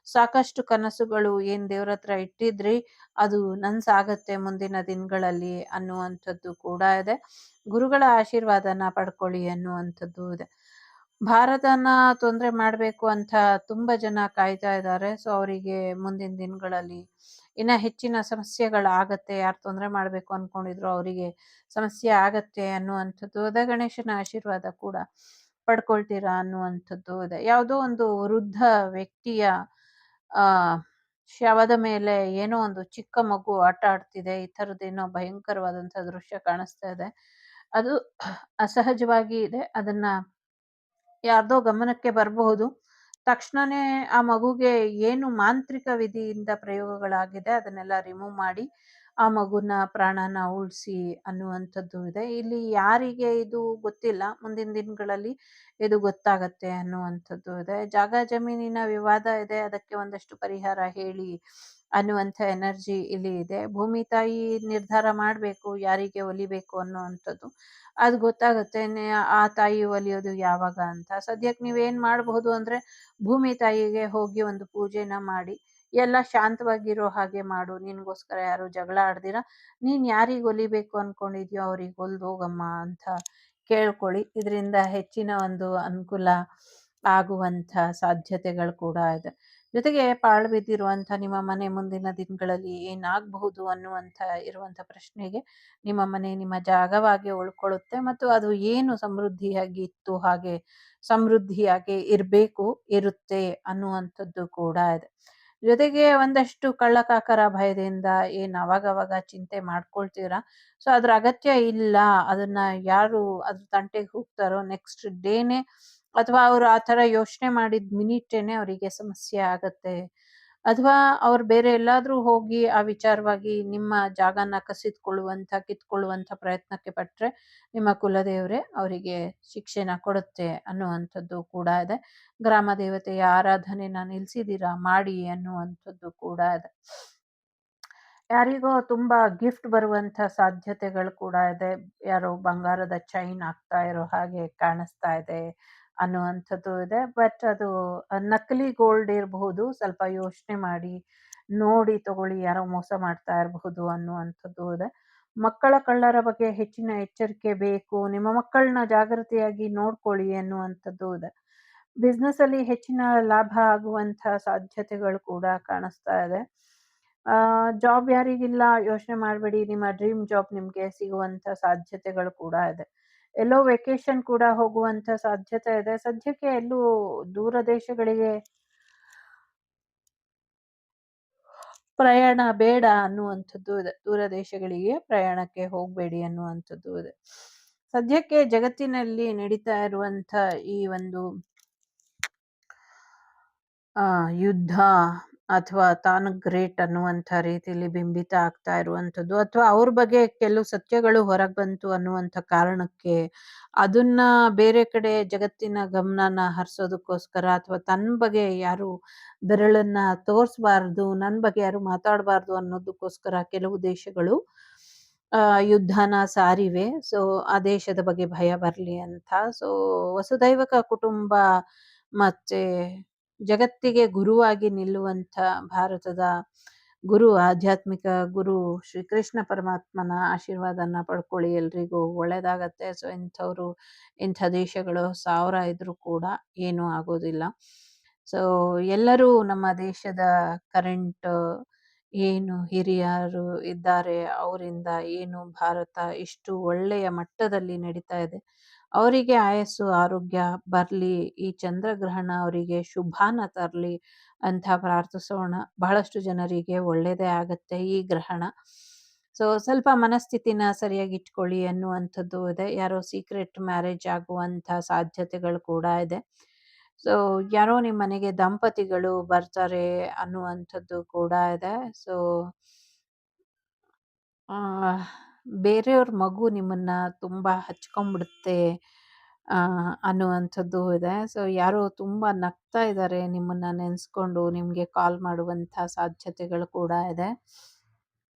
B: ಸಾಕಷ್ಟು ಕನಸುಗಳು ಏನ್ ದೇವ್ರ ಹತ್ರ ಇಟ್ಟಿದ್ರಿ ಅದು ನನ್ಸಾಗತ್ತೆ ಮುಂದಿನ ದಿನಗಳಲ್ಲಿ ಅನ್ನುವಂಥದ್ದು ಕೂಡ ಇದೆ. ಗುರುಗಳ ಆಶೀರ್ವಾದನ ಪಡ್ಕೊಳ್ಳಿ ಅನ್ನುವಂಥದ್ದು ಇದೆ. ಭಾರತನ ತೊಂದರೆ ಮಾಡಬೇಕು ಅಂತ ತುಂಬಾ ಜನ ಕಾಯ್ತಾ ಇದ್ದಾರೆ. ಸೊ ಅವರಿಗೆ ಮುಂದಿನ ದಿನಗಳಲ್ಲಿ ಇನ್ನ ಹೆಚ್ಚಿನ ಸಮಸ್ಯೆಗಳಾಗತ್ತೆ. ಯಾರು ತೊಂದರೆ ಮಾಡಬೇಕು ಅನ್ಕೊಂಡಿದ್ರು ಅವರಿಗೆ ಸಮಸ್ಯೆ ಆಗತ್ತೆ ಅನ್ನುವಂಥದ್ದು ಇದೆ. ಗಣೇಶನ ಆಶೀರ್ವಾದ ಕೂಡ ಪಡ್ಕೊಳ್ತೀರಾ ಅನ್ನುವಂಥದ್ದು ಇದೆ. ಯಾವುದೋ ಒಂದು ವೃದ್ಧ ವ್ಯಕ್ತಿಯ ಆ ಶವದ ಮೇಲೆ ಏನೋ ಒಂದು ಚಿಕ್ಕ ಮಗು ಆಟ ಆಡ್ತಿದೆ. ಈ ಥರದ್ದೇನೋ ಭಯಂಕರವಾದಂತಹ ದೃಶ್ಯ ಕಾಣಿಸ್ತಾ ಇದೆ. ಅದು ಅಸಹಜವಾಗಿ ಇದೆ. ಅದನ್ನ ಯಾರ್ದೋ ಗಮನಕ್ಕೆ ಬರಬಹುದು. ತಕ್ಷಣನೇ ಆ ಮಗುಗೆ ಏನು ಮಾಂತ್ರಿಕ ವಿಧಿಯಿಂದ ಪ್ರಯೋಗಗಳಾಗಿದೆ ಅದನ್ನೆಲ್ಲ ರಿಮೂವ್ ಮಾಡಿ ಆ ಮಗುನ ಪ್ರಾಣನ ಉಳಿಸಿ ಅನ್ನುವಂಥದ್ದು ಇದೆ. ಇಲ್ಲಿ ಯಾರಿಗೆ ಇದು ಗೊತ್ತಿಲ್ಲ, ಮುಂದಿನ ದಿನಗಳಲ್ಲಿ ಇದು ಗೊತ್ತಾಗತ್ತೆ ಅನ್ನುವಂಥದ್ದು ಇದೆ. ಜಾಗ ಜಮೀನಿನ ವಿವಾದ ಇದೆ, ಅದಕ್ಕೆ ಒಂದಷ್ಟು ಪರಿಹಾರ ಹೇಳಿ ಅನ್ನುವಂಥ ಎನರ್ಜಿ ಇಲ್ಲಿ ಇದೆ. ಭೂಮಿ ತಾಯಿ ನಿರ್ಧಾರ ಮಾಡಬೇಕು ಯಾರಿಗೆ ಒಲಿಬೇಕು ಅನ್ನುವಂಥದ್ದು. ಅದು ಗೊತ್ತಾಗುತ್ತೆ ಆ ತಾಯಿ ಒಲಿಯೋದು ಯಾವಾಗ ಅಂತ. ಸದ್ಯಕ್ಕೆ ನೀವೇನ್ ಮಾಡಬಹುದು ಅಂದ್ರೆ ಭೂಮಿ ತಾಯಿಗೆ ಹೋಗಿ ಒಂದು ಪೂಜೆನ ಮಾಡಿ ಎಲ್ಲ ಶಾಂತವಾಗಿರೋ ಹಾಗೆ ಮಾಡು. ನಿನ್ಗೋಸ್ಕರ ಯಾರು ಜಗಳ ಆಡ್ದಿರ ನೀನ್ ಯಾರಿಗ್ ಒಲಿಬೇಕು ಅನ್ಕೊಂಡಿದ್ಯೋ ಅವ್ರಿಗೆ ಒಲ್ದು ಹೋಗಮ್ಮ ಅಂತ ಕೇಳ್ಕೊಳ್ಳಿ. ಇದರಿಂದ ಹೆಚ್ಚಿನ ಒಂದು ಅನುಕೂಲ ಆಗುವಂಥ ಸಾಧ್ಯತೆಗಳು ಕೂಡ ಇದೆ. ಜೊತೆಗೆ ಪಾಳು ಬಿದ್ದಿರುವಂಥ ನಿಮ್ಮ ಮನೆ ಮುಂದಿನ ದಿನಗಳಲ್ಲಿ ಏನಾಗಬಹುದು ಅನ್ನುವಂಥ ಇರುವಂಥ ಪ್ರಶ್ನೆಗೆ ನಿಮ್ಮ ಮನೆ ನಿಮ್ಮ ಜಾಗವಾಗಿ ಉಳ್ಕೊಳ್ಳುತ್ತೆ ಮತ್ತು ಅದು ಏನು ಸಮೃದ್ಧಿಯಾಗಿ ಇತ್ತು ಹಾಗೆ ಸಮೃದ್ಧಿಯಾಗಿ ಇರಬೇಕು ಇರುತ್ತೆ ಅನ್ನುವಂಥದ್ದು ಕೂಡ ಇದೆ. ಜೊತೆಗೆ ಒಂದಷ್ಟು ಕಳ್ಳಕಾಕರ ಭಯದಿಂದ ಏನ್ ಅವಾಗವಾಗ ಚಿಂತೆ ಮಾಡ್ಕೊಳ್ತೀರಾ. ಸೊ ಅದ್ರ ಅಗತ್ಯ ಇಲ್ಲ. ಅದನ್ನ ಯಾರು ಅದ್ರ ತಂಟೆಗೆ ಹೋಗ್ತಾರೋ ನೆಕ್ಸ್ಟ್ ಡೇನೆ ಅಥವಾ ಅವ್ರು ಆ ಥರ ಯೋಚನೆ ಮಾಡಿದ ಮಿನಿಟೇನೆ ಅವರಿಗೆ ಸಮಸ್ಯೆ ಆಗತ್ತೆ. ಅಥವಾ ಅವ್ರು ಬೇರೆ ಎಲ್ಲಾದ್ರೂ ಹೋಗಿ ಆ ವಿಚಾರವಾಗಿ ನಿಮ್ಮ ಜಾಗನ ಕಿತ್ಕೊಳ್ಳುವಂಥ ಪ್ರಯತ್ನಕ್ಕೆ ಪಟ್ರೆ ನಿಮ್ಮ ಕುಲದೇವರೇ ಅವರಿಗೆ ಶಿಕ್ಷೆನ ಕೊಡುತ್ತೆ ಅನ್ನುವಂಥದ್ದು ಕೂಡ ಇದೆ. ಗ್ರಾಮ ದೇವತೆಯ ಆರಾಧನೆನ ನಿಲ್ಸಿದೀರಾ ಮಾಡಿ ಅನ್ನುವಂಥದ್ದು ಕೂಡ ಇದೆ. ಯಾರಿಗೋ ತುಂಬಾ ಗಿಫ್ಟ್ ಬರುವಂಥ ಸಾಧ್ಯತೆಗಳು ಕೂಡ ಇದೆ. ಯಾರೋ ಬಂಗಾರದ ಚೈನ್ ಹಾಕ್ತಾ ಇರೋ ಹಾಗೆ ಕಾಣಿಸ್ತಾ ಇದೆ ಅನ್ನುವಂಥದ್ದು ಇದೆ. ಬಟ್ ಅದು ನಕಲಿ ಗೋಲ್ಡ್ ಇರಬಹುದು. ಸ್ವಲ್ಪ ಯೋಚನೆ ಮಾಡಿ ನೋಡಿ ತಗೊಳ್ಳಿ, ಯಾರೋ ಮೋಸ ಮಾಡ್ತಾ ಇರಬಹುದು ಅನ್ನುವಂಥದ್ದು ಇದೆ. ಮಕ್ಕಳ ಕಳ್ಳರ ಬಗ್ಗೆ ಹೆಚ್ಚಿನ ಎಚ್ಚರಿಕೆ ಬೇಕು. ನಿಮ್ಮ ಮಕ್ಕಳನ್ನ ಜಾಗೃತಿಯಾಗಿ ನೋಡ್ಕೊಳ್ಳಿ ಅನ್ನುವಂಥದ್ದು ಇದೆ. ಬಿಸ್ನೆಸ್ ಅಲ್ಲಿ ಹೆಚ್ಚಿನ ಲಾಭ ಆಗುವಂಥ ಸಾಧ್ಯತೆಗಳು ಕೂಡ ಕಾಣಿಸ್ತಾ ಇದೆ. ಜಾಬ್ ಯಾರಿಗಿಲ್ಲ ಯೋಚನೆ ಮಾಡಬೇಡಿ. ನಿಮ್ಮ ಡ್ರೀಮ್ ಜಾಬ್ ನಿಮ್ಗೆ ಸಿಗುವಂಥ ಸಾಧ್ಯತೆಗಳು ಕೂಡ ಇದೆ. ಎಲ್ಲೋ ವೆಕೇಶನ್ ಕೂಡ ಹೋಗುವಂಥ ಸಾಧ್ಯತೆ ಇದೆ. ಸದ್ಯಕ್ಕೆ ಎಲ್ಲೂ ದೂರ ದೇಶಗಳಿಗೆ ಪ್ರಯಾಣ ಬೇಡ ಅನ್ನುವಂಥದ್ದು ಇದೆ. ದೂರ ದೇಶಗಳಿಗೆ ಪ್ರಯಾಣಕ್ಕೆ ಹೋಗಬೇಡಿ ಅನ್ನುವಂಥದ್ದು ಇದೆ. ಸದ್ಯಕ್ಕೆ ಜಗತ್ತಿನಲ್ಲಿ ನಡೀತಾ ಇರುವಂಥ ಈ ಒಂದು ಯುದ್ಧ ಅಥವಾ ತಾನು ಗ್ರೇಟ್ ಅನ್ನುವಂಥ ರೀತಿಯಲ್ಲಿ ಬಿಂಬಿತ ಆಗ್ತಾ ಇರುವಂಥದ್ದು, ಅಥವಾ ಅವ್ರ ಬಗ್ಗೆ ಕೆಲವು ಸತ್ಯಗಳು ಹೊರಗೆ ಬಂತು ಅನ್ನುವಂಥ ಕಾರಣಕ್ಕೆ ಅದನ್ನ ಬೇರೆ ಕಡೆ ಜಗತ್ತಿನ ಗಮನನ ಹರಿಸೋದಕ್ಕೋಸ್ಕರ, ಅಥವಾ ತನ್ನ ಬಗ್ಗೆ ಯಾರು ಬೆರಳನ್ನ ತೋರಿಸಬಾರ್ದು, ನನ್ನ ಬಗ್ಗೆ ಯಾರು ಮಾತಾಡಬಾರ್ದು ಅನ್ನೋದಕ್ಕೋಸ್ಕರ ಕೆಲವು ದೇಶಗಳು ಯುದ್ಧನ ಸಾರಿವೆ. ಸೊ ಆ ದೇಶದ ಬಗ್ಗೆ ಭಯ ಬರಲಿ ಅಂತ. ಸೊ ವಸುದೈವಕ ಕುಟುಂಬ ಮತ್ತೆ ಜಗತ್ತಿಗೆ ಗುರುವಾಗಿ ನಿಲ್ಲುವಂಥ ಭಾರತದ ಗುರು, ಆಧ್ಯಾತ್ಮಿಕ ಗುರು ಶ್ರೀಕೃಷ್ಣ ಪರಮಾತ್ಮನ ಆಶೀರ್ವಾದನ ಪಡ್ಕೊಳ್ಳಿ, ಎಲ್ರಿಗೂ ಒಳ್ಳೇದಾಗತ್ತೆ. ಸೊ ಇಂಥ ದೇಶಗಳು 1000 ಇದ್ರೂ ಕೂಡ ಏನೂ ಆಗೋದಿಲ್ಲ. ಸೊ ಎಲ್ಲರೂ ನಮ್ಮ ದೇಶದ ಕರೆಂಟ್ ಏನು ಹಿರಿಯರು ಇದ್ದಾರೆ, ಅವರಿಂದ ಏನು ಭಾರತ ಇಷ್ಟು ಒಳ್ಳೆಯ ಮಟ್ಟದಲ್ಲಿ ನಡೀತಾ ಇದೆ, ಅವರಿಗೆ ಆಯಸ್ಸು ಆರೋಗ್ಯ ಬರಲಿ, ಈ ಚಂದ್ರಗ್ರಹಣ ಅವರಿಗೆ ಶುಭಾನ ತರಲಿ ಅಂತ ಪ್ರಾರ್ಥಿಸೋಣ. ಬಹಳಷ್ಟು ಜನರಿಗೆ ಒಳ್ಳೆಯದೇ ಆಗತ್ತೆ ಈ ಗ್ರಹಣ. ಸೊ ಸ್ವಲ್ಪ ಮನಸ್ಥಿತಿನ ಸರಿಯಾಗಿ ಇಟ್ಕೊಳ್ಳಿ ಅನ್ನುವಂಥದ್ದು ಇದೆ. ಯಾರೋ ಸೀಕ್ರೆಟ್ ಮ್ಯಾರೇಜ್ ಆಗುವಂಥ ಸಾಧ್ಯತೆಗಳು ಕೂಡ ಇದೆ. ಸೊ ಯಾರೋ ನಿಮ್ಮ ಮನೆಗೆ ದಂಪತಿಗಳು ಬರ್ತಾರೆ ಅನ್ನುವಂಥದ್ದು ಕೂಡ ಇದೆ. ಸೊ ಆ ಬೇರೆಯವ್ರ ಮಗು ನಿಮ್ಮನ್ನ ತುಂಬಾ ಹಚ್ಕೊಂಡ್ಬಿಡುತ್ತೆ ಅನ್ನುವಂಥದ್ದು ಇದೆ. ಸೊ ಯಾರೋ ತುಂಬಾ ನಗ್ತಾ ಇದ್ದಾರೆ ನಿಮ್ಮನ್ನ ನೆನೆಸ್ಕೊಂಡು, ನಿಮ್ಗೆ ಕಾಲ್ ಮಾಡುವಂಥ ಸಾಧ್ಯತೆಗಳು ಕೂಡ ಇದೆ.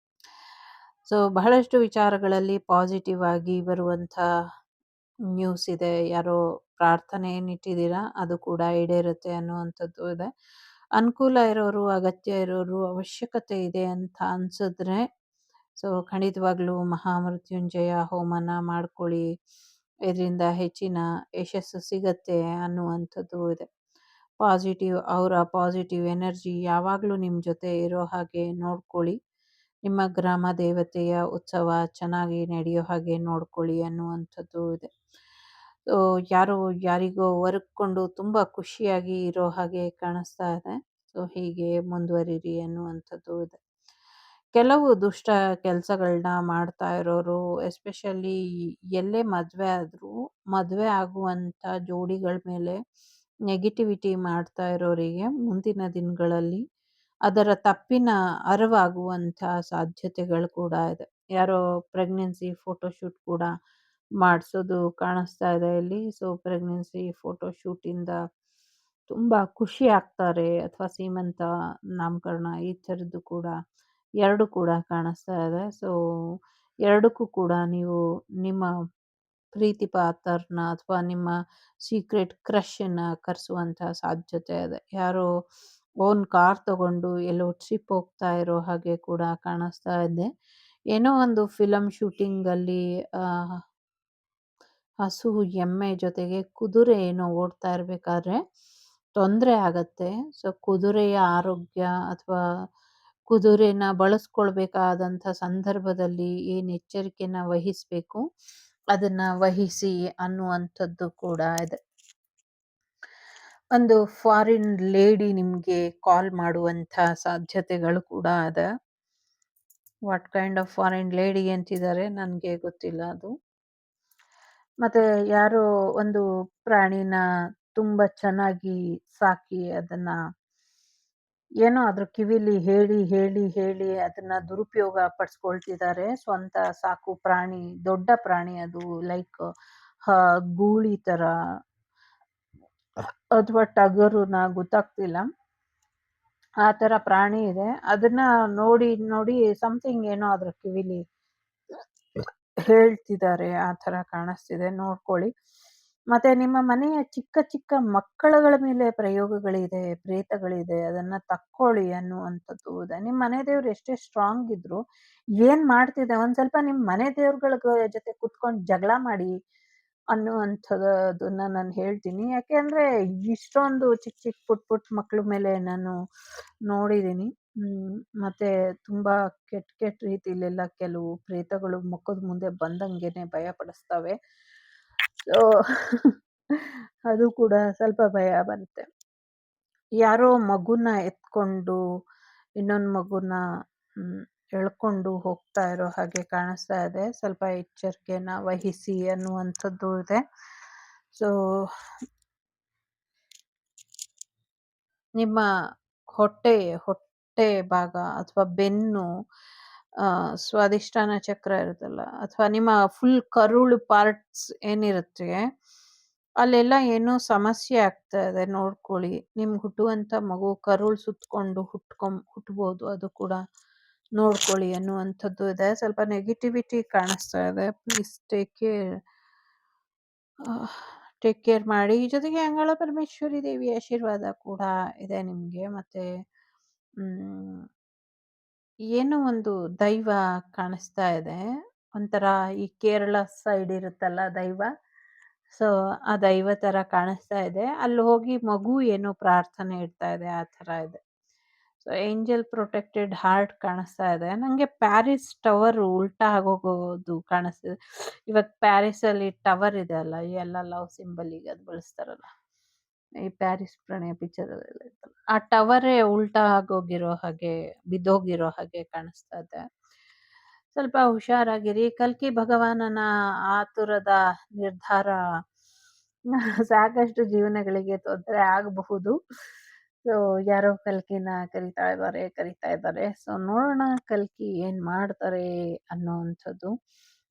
B: ಸೊ ಬಹಳಷ್ಟು ವಿಚಾರಗಳಲ್ಲಿ ಪಾಸಿಟಿವ್ ಆಗಿ ಬರುವಂಥ ನ್ಯೂಸ್ ಇದೆ. ಯಾರೋ ಪ್ರಾರ್ಥನೆ ಏನಿಟ್ಟಿದ್ದೀರಾ ಅದು ಕೂಡ ಈಡೇರುತ್ತೆ ಅನ್ನುವಂಥದ್ದು ಇದೆ. ಅನುಕೂಲ ಇರೋರು, ಅಗತ್ಯ ಇರೋರು, ಅವಶ್ಯಕತೆ ಇದೆ ಅಂತ ಅನ್ಸಿದ್ರೆ ಸೊ ಖಂಡಿತವಾಗ್ಲೂ ಮಹಾಮೃತ್ಯುಂಜಯ ಹೋಮನ ಮಾಡ್ಕೊಳ್ಳಿ. ಇದರಿಂದ ಹೆಚ್ಚಿನ ಯಶಸ್ಸು ಸಿಗತ್ತೆ ಅನ್ನುವಂಥದ್ದು ಇದೆ. ಅವರ ಪಾಸಿಟಿವ್ ಎನರ್ಜಿ ಯಾವಾಗಲೂ ನಿಮ್ಮ ಜೊತೆ ಇರೋ ಹಾಗೆ ನೋಡ್ಕೊಳ್ಳಿ. ನಿಮ್ಮ ಗ್ರಾಮ ದೇವತೆಯ ಉತ್ಸವ ಚೆನ್ನಾಗಿ ನಡೆಯೋ ಹಾಗೆ ನೋಡ್ಕೊಳ್ಳಿ ಅನ್ನುವಂಥದ್ದು ಇದೆ. ಸೊ ಯಾರಿಗೋ ಒರಕೊಂಡು ತುಂಬ ಖುಷಿಯಾಗಿ ಇರೋ ಹಾಗೆ ಕಾಣಿಸ್ತಾ ಇದೆ. ಸೊ ಹೀಗೆ ಮುಂದುವರಿರಿ ಅನ್ನುವಂಥದ್ದು ಇದೆ. ಕೆಲವು ದುಷ್ಟ ಕೆಲಸಗಳನ್ನ ಮಾಡ್ತಾ ಇರೋರು, ಎಸ್ಪೆಷಲಿ ಎಲ್ಲೇ ಮದುವೆ ಆದರೂ ಮದುವೆ ಆಗುವಂಥ ಜೋಡಿಗಳ ಮೇಲೆ ನೆಗೆಟಿವಿಟಿ ಮಾಡ್ತಾ ಇರೋರಿಗೆ ಮುಂದಿನ ದಿನಗಳಲ್ಲಿ ಅದರ ತಪ್ಪಿನ ಅರಿವಾಗುವಂಥ ಸಾಧ್ಯತೆಗಳು ಕೂಡ ಇದೆ. ಯಾರೋ ಪ್ರೆಗ್ನೆನ್ಸಿ ಫೋಟೋಶೂಟ್ ಕೂಡ ಮಾಡಿಸೋದು ಕಾಣಿಸ್ತಾ ಇದೆ ಇಲ್ಲಿ. ಸೊ ಪ್ರೆಗ್ನೆನ್ಸಿ ಫೋಟೋಶೂಟಿಂದ ತುಂಬ ಖುಷಿ ಆಗ್ತಾರೆ, ಅಥವಾ ಸೀಮಂತ, ನಾಮಕರಣ ಈ ಥರದ್ದು ಕೂಡ 2 ಕೂಡ ಕಾಣಿಸ್ತಾ ಇದೆ. ಸೊ ಎರಡಕ್ಕೂ ಕೂಡ ನೀವು ನಿಮ್ಮ ಪ್ರೀತಿ ಪಾತ್ರನ ಅಥವಾ ನಿಮ್ಮ ಸೀಕ್ರೆಟ್ ಕ್ರಷನ್ನ ಕರೆಸುವಂಥ ಸಾಧ್ಯತೆ ಇದೆ. ಯಾರೋ ಓನ್ ಕಾರ್ ತಗೊಂಡು ಎಲ್ಲೋ ಟ್ರಿಪ್ ಹೋಗ್ತಾ ಇರೋ ಹಾಗೆ ಕೂಡ ಕಾಣಿಸ್ತಾ ಇದೆ. ಏನೋ ಒಂದು ಫಿಲಮ್ ಶೂಟಿಂಗಲ್ಲಿ ಹಸು, ಎಮ್ಮೆ ಜೊತೆಗೆ ಕುದುರೆ ಏನೋ ಓಡ್ತಾ ಇರಬೇಕಾದ್ರೆ ತೊಂದರೆ ಆಗತ್ತೆ. ಸೊ ಕುದುರೆಯ ಆರೋಗ್ಯ ಅಥವಾ ಕುದುರೆನ ಬಳಸ್ಕೊಳ್ಬೇಕಾದಂಥ ಸಂದರ್ಭದಲ್ಲಿ ಏನು ಎಚ್ಚರಿಕೆನ ವಹಿಸಬೇಕು ಅದನ್ನ ವಹಿಸಿ ಅನ್ನುವಂಥದ್ದು ಕೂಡ ಇದೆ. ಒಂದು ಫಾರಿನ್ ಲೇಡಿ ನಿಮಗೆ ಕಾಲ್ ಮಾಡುವಂಥ ಸಾಧ್ಯತೆಗಳು ಕೂಡ ಇದೆ. What kind of foreign lady ಅಂತಿದ್ದಾರೆ ನನಗೆ ಗೊತ್ತಿಲ್ಲ ಅದು. ಮತ್ತೆ ಯಾರೋ ಒಂದು ಪ್ರಾಣಿನ ತುಂಬ ಚೆನ್ನಾಗಿ ಸಾಕಿ ಅದನ್ನ ಏನೋ ಅದ್ರ ಕಿವಿಲಿ ಹೇಳಿ ಹೇಳಿ ಹೇಳಿ ಅದನ್ನ ದುರುಪಯೋಗ ಪಡಿಸ್ಕೊಳ್ತಿದ್ದಾರೆ. ಸ್ವಂತ ಸಾಕು ಪ್ರಾಣಿ, ದೊಡ್ಡ ಪ್ರಾಣಿ ಅದು, ಲೈಕ್ ಗೂಳಿ ಥರ ಅಥವಾ ಟಗರುನ ಗೊತ್ತಾಗ್ತಿಲ್ಲ. ಆ ಥರ ಪ್ರಾಣಿ ಇದೆ. ಅದನ್ನ ನೋಡಿ ನೋಡಿ ಸಮಥಿಂಗ್ ಏನೋ ಅದ್ರ ಕಿವಿಲಿ ಹೇಳ್ತಿದ್ದಾರೆ. ಆ ಥರ ಕಾಣಿಸ್ತಿದೆ, ನೋಡ್ಕೊಳ್ಳಿ. ಮತ್ತೆ ನಿಮ್ಮ ಮನೆಯ ಚಿಕ್ಕ ಚಿಕ್ಕ ಮಕ್ಕಳುಗಳ ಮೇಲೆ ಪ್ರಯೋಗಗಳಿದೆ, ಪ್ರೇತಗಳಿದೆ, ಅದನ್ನ ತಕ್ಕೊಳ್ಳಿ ಅನ್ನುವಂಥದ್ದು ಇದೆ. ನಿಮ್ಮ ಮನೆ ದೇವ್ರು ಎಷ್ಟೇ ಸ್ಟ್ರಾಂಗ್ ಇದ್ರು ಏನ್ ಮಾಡ್ತಿದೆ, ಒಂದ್ ಸ್ವಲ್ಪ ನಿಮ್ಮ ಮನೆ ದೇವ್ರುಗಳ ಜೊತೆ ಕುತ್ಕೊಂಡು ಜಗಳ ಮಾಡಿ ಅನ್ನುವಂಥದ್ದನ್ನ ನಾನು ಹೇಳ್ತೀನಿ. ಯಾಕೆ ಅಂದ್ರೆ ಇಷ್ಟೊಂದು ಚಿಕ್ಕ ಚಿಕ್ಕ ಪುಟ್ ಪುಟ್ ಮಕ್ಳ ಮೇಲೆ ನಾನು ನೋಡಿದ್ದೀನಿ. ಮತ್ತೆ ತುಂಬಾ ಕೆಟ್ಟ ಕೆಟ್ಟ ರೀತಿಲೆಲ್ಲ ಕೆಲವು ಪ್ರೇತಗಳು ಮುಖದ ಮುಂದೆ ಬಂದಂಗೆನೆ ಭಯ ಪಡಿಸ್ತವೆ. ಸೊ ಅದು ಕೂಡ ಸ್ವಲ್ಪ ಭಯ ಬರುತ್ತೆ. ಯಾರೋ ಮಗುನ ಎತ್ಕೊಂಡು ಇನ್ನೊಂದು ಮಗುನ ಎಳ್ಕೊಂಡು ಹೋಗ್ತಾ ಇರೋ ಹಾಗೆ ಕಾಣಿಸ್ತಾ ಇದೆ. ಸ್ವಲ್ಪ ಎಚ್ಚರಿಕೆನ ವಹಿಸಿ ಅನ್ನುವಂಥದ್ದು ಇದೆ. ಸೊ ನಿಮ್ಮ ಹೊಟ್ಟೆ ಹೊಟ್ಟೆ ಭಾಗ ಅಥವಾ ಬೆನ್ನು, ಸ್ವಾದಿಷ್ಟಾನ ಚಕ್ರ ಇರುತ್ತಲ್ಲ, ಅಥವಾ ನಿಮ್ಮ ಫುಲ್ ಕರುಳು ಪಾರ್ಟ್ಸ್ ಏನಿರುತ್ತೆ, ಅಲ್ಲೆಲ್ಲ ಏನೋ ಸಮಸ್ಯೆ ಆಗ್ತಾ ಇದೆ ನೋಡ್ಕೊಳ್ಳಿ. ನಿಮ್ಗೆ ಹುಟ್ಟುವಂಥ ಮಗು ಕರುಳು ಸುತ್ಕೊಂಡು ಹುಟ್ಬೋದು, ಅದು ಕೂಡ ನೋಡ್ಕೊಳ್ಳಿ ಅನ್ನುವಂಥದ್ದು ಇದೆ. ಸ್ವಲ್ಪ ನೆಗೆಟಿವಿಟಿ ಕಾಣಿಸ್ತಾ ಇದೆ. ಪ್ಲೀಸ್ ಟೇಕ್ ಕೇರ್ ಮಾಡಿ. ಜೊತೆಗೆ ಅಂಗಳ ಪರಮೇಶ್ವರಿ ದೇವಿ ಆಶೀರ್ವಾದ ಕೂಡ ಇದೆ ನಿಮಗೆ. ಮತ್ತೆ ಏನೋ ಒಂದು ದೈವ ಕಾಣಿಸ್ತಾ ಇದೆ. ಒಂಥರ ಈ ಕೇರಳ ಸೈಡ್ ಇರುತ್ತಲ್ಲ ದೈವ, ಸೊ ಆ ದೈವ ತರ ಕಾಣಿಸ್ತಾ ಇದೆ. ಅಲ್ಲಿ ಹೋಗಿ ಮಗು ಏನೋ ಪ್ರಾರ್ಥನೆ ಇಡ್ತಾ ಇದೆ, ಆ ತರ ಇದೆ. ಸೊ ಏಂಜಲ್ ಪ್ರೊಟೆಕ್ಟೆಡ್ ಹಾರ್ಟ್ ಕಾಣಿಸ್ತಾ ಇದೆ. ನಂಗೆ ಪ್ಯಾರಿಸ್ ಟವರ್ ಉಲ್ಟಾ ಆಗೋಗೋದು ಕಾಣಿಸ್ತಿದೆ. ಇವಾಗ ಪ್ಯಾರಿಸ್ ಅಲ್ಲಿ ಟವರ್ ಇದೆ ಅಲ್ಲ, ಈ ಎಲ್ಲ ಲವ್ ಸಿಂಬಲ್ ಈಗ ಅದು ಬಳಸ್ತಾರಲ್ಲ, ಈ ಪ್ಯಾರಿಸ್ ಪ್ರಣಯ ಪಿಕ್ಚರ್ ಅಲ್ಲೆಲ್ಲ ಇತ್ತಲ್ಲ, ಆ ಟವರೇ ಉಲ್ಟಾ ಆಗೋಗಿರೋ ಹಾಗೆ, ಬಿದ್ದೋಗಿರೋ ಹಾಗೆ ಕಾಣಿಸ್ತಾ ಇದೆ. ಸ್ವಲ್ಪ ಹುಷಾರಾಗಿರಿ. ಕಲ್ಕಿ ಭಗವಾನನ ಆತುರದ ನಿರ್ಧಾರ ಸಾಕಷ್ಟು ಜೀವನಗಳಿಗೆ ತೊಂದರೆ ಆಗಬಹುದು. ಸೊ ಯಾರೋ ಕಲ್ಕಿನ ಕರಿತಾ ಇದ್ದಾರೆ. ಸೊ ನೋಡೋಣ ಕಲ್ಕಿ ಏನ್ ಮಾಡ್ತಾರೆ ಅನ್ನೋವಂಥದ್ದು.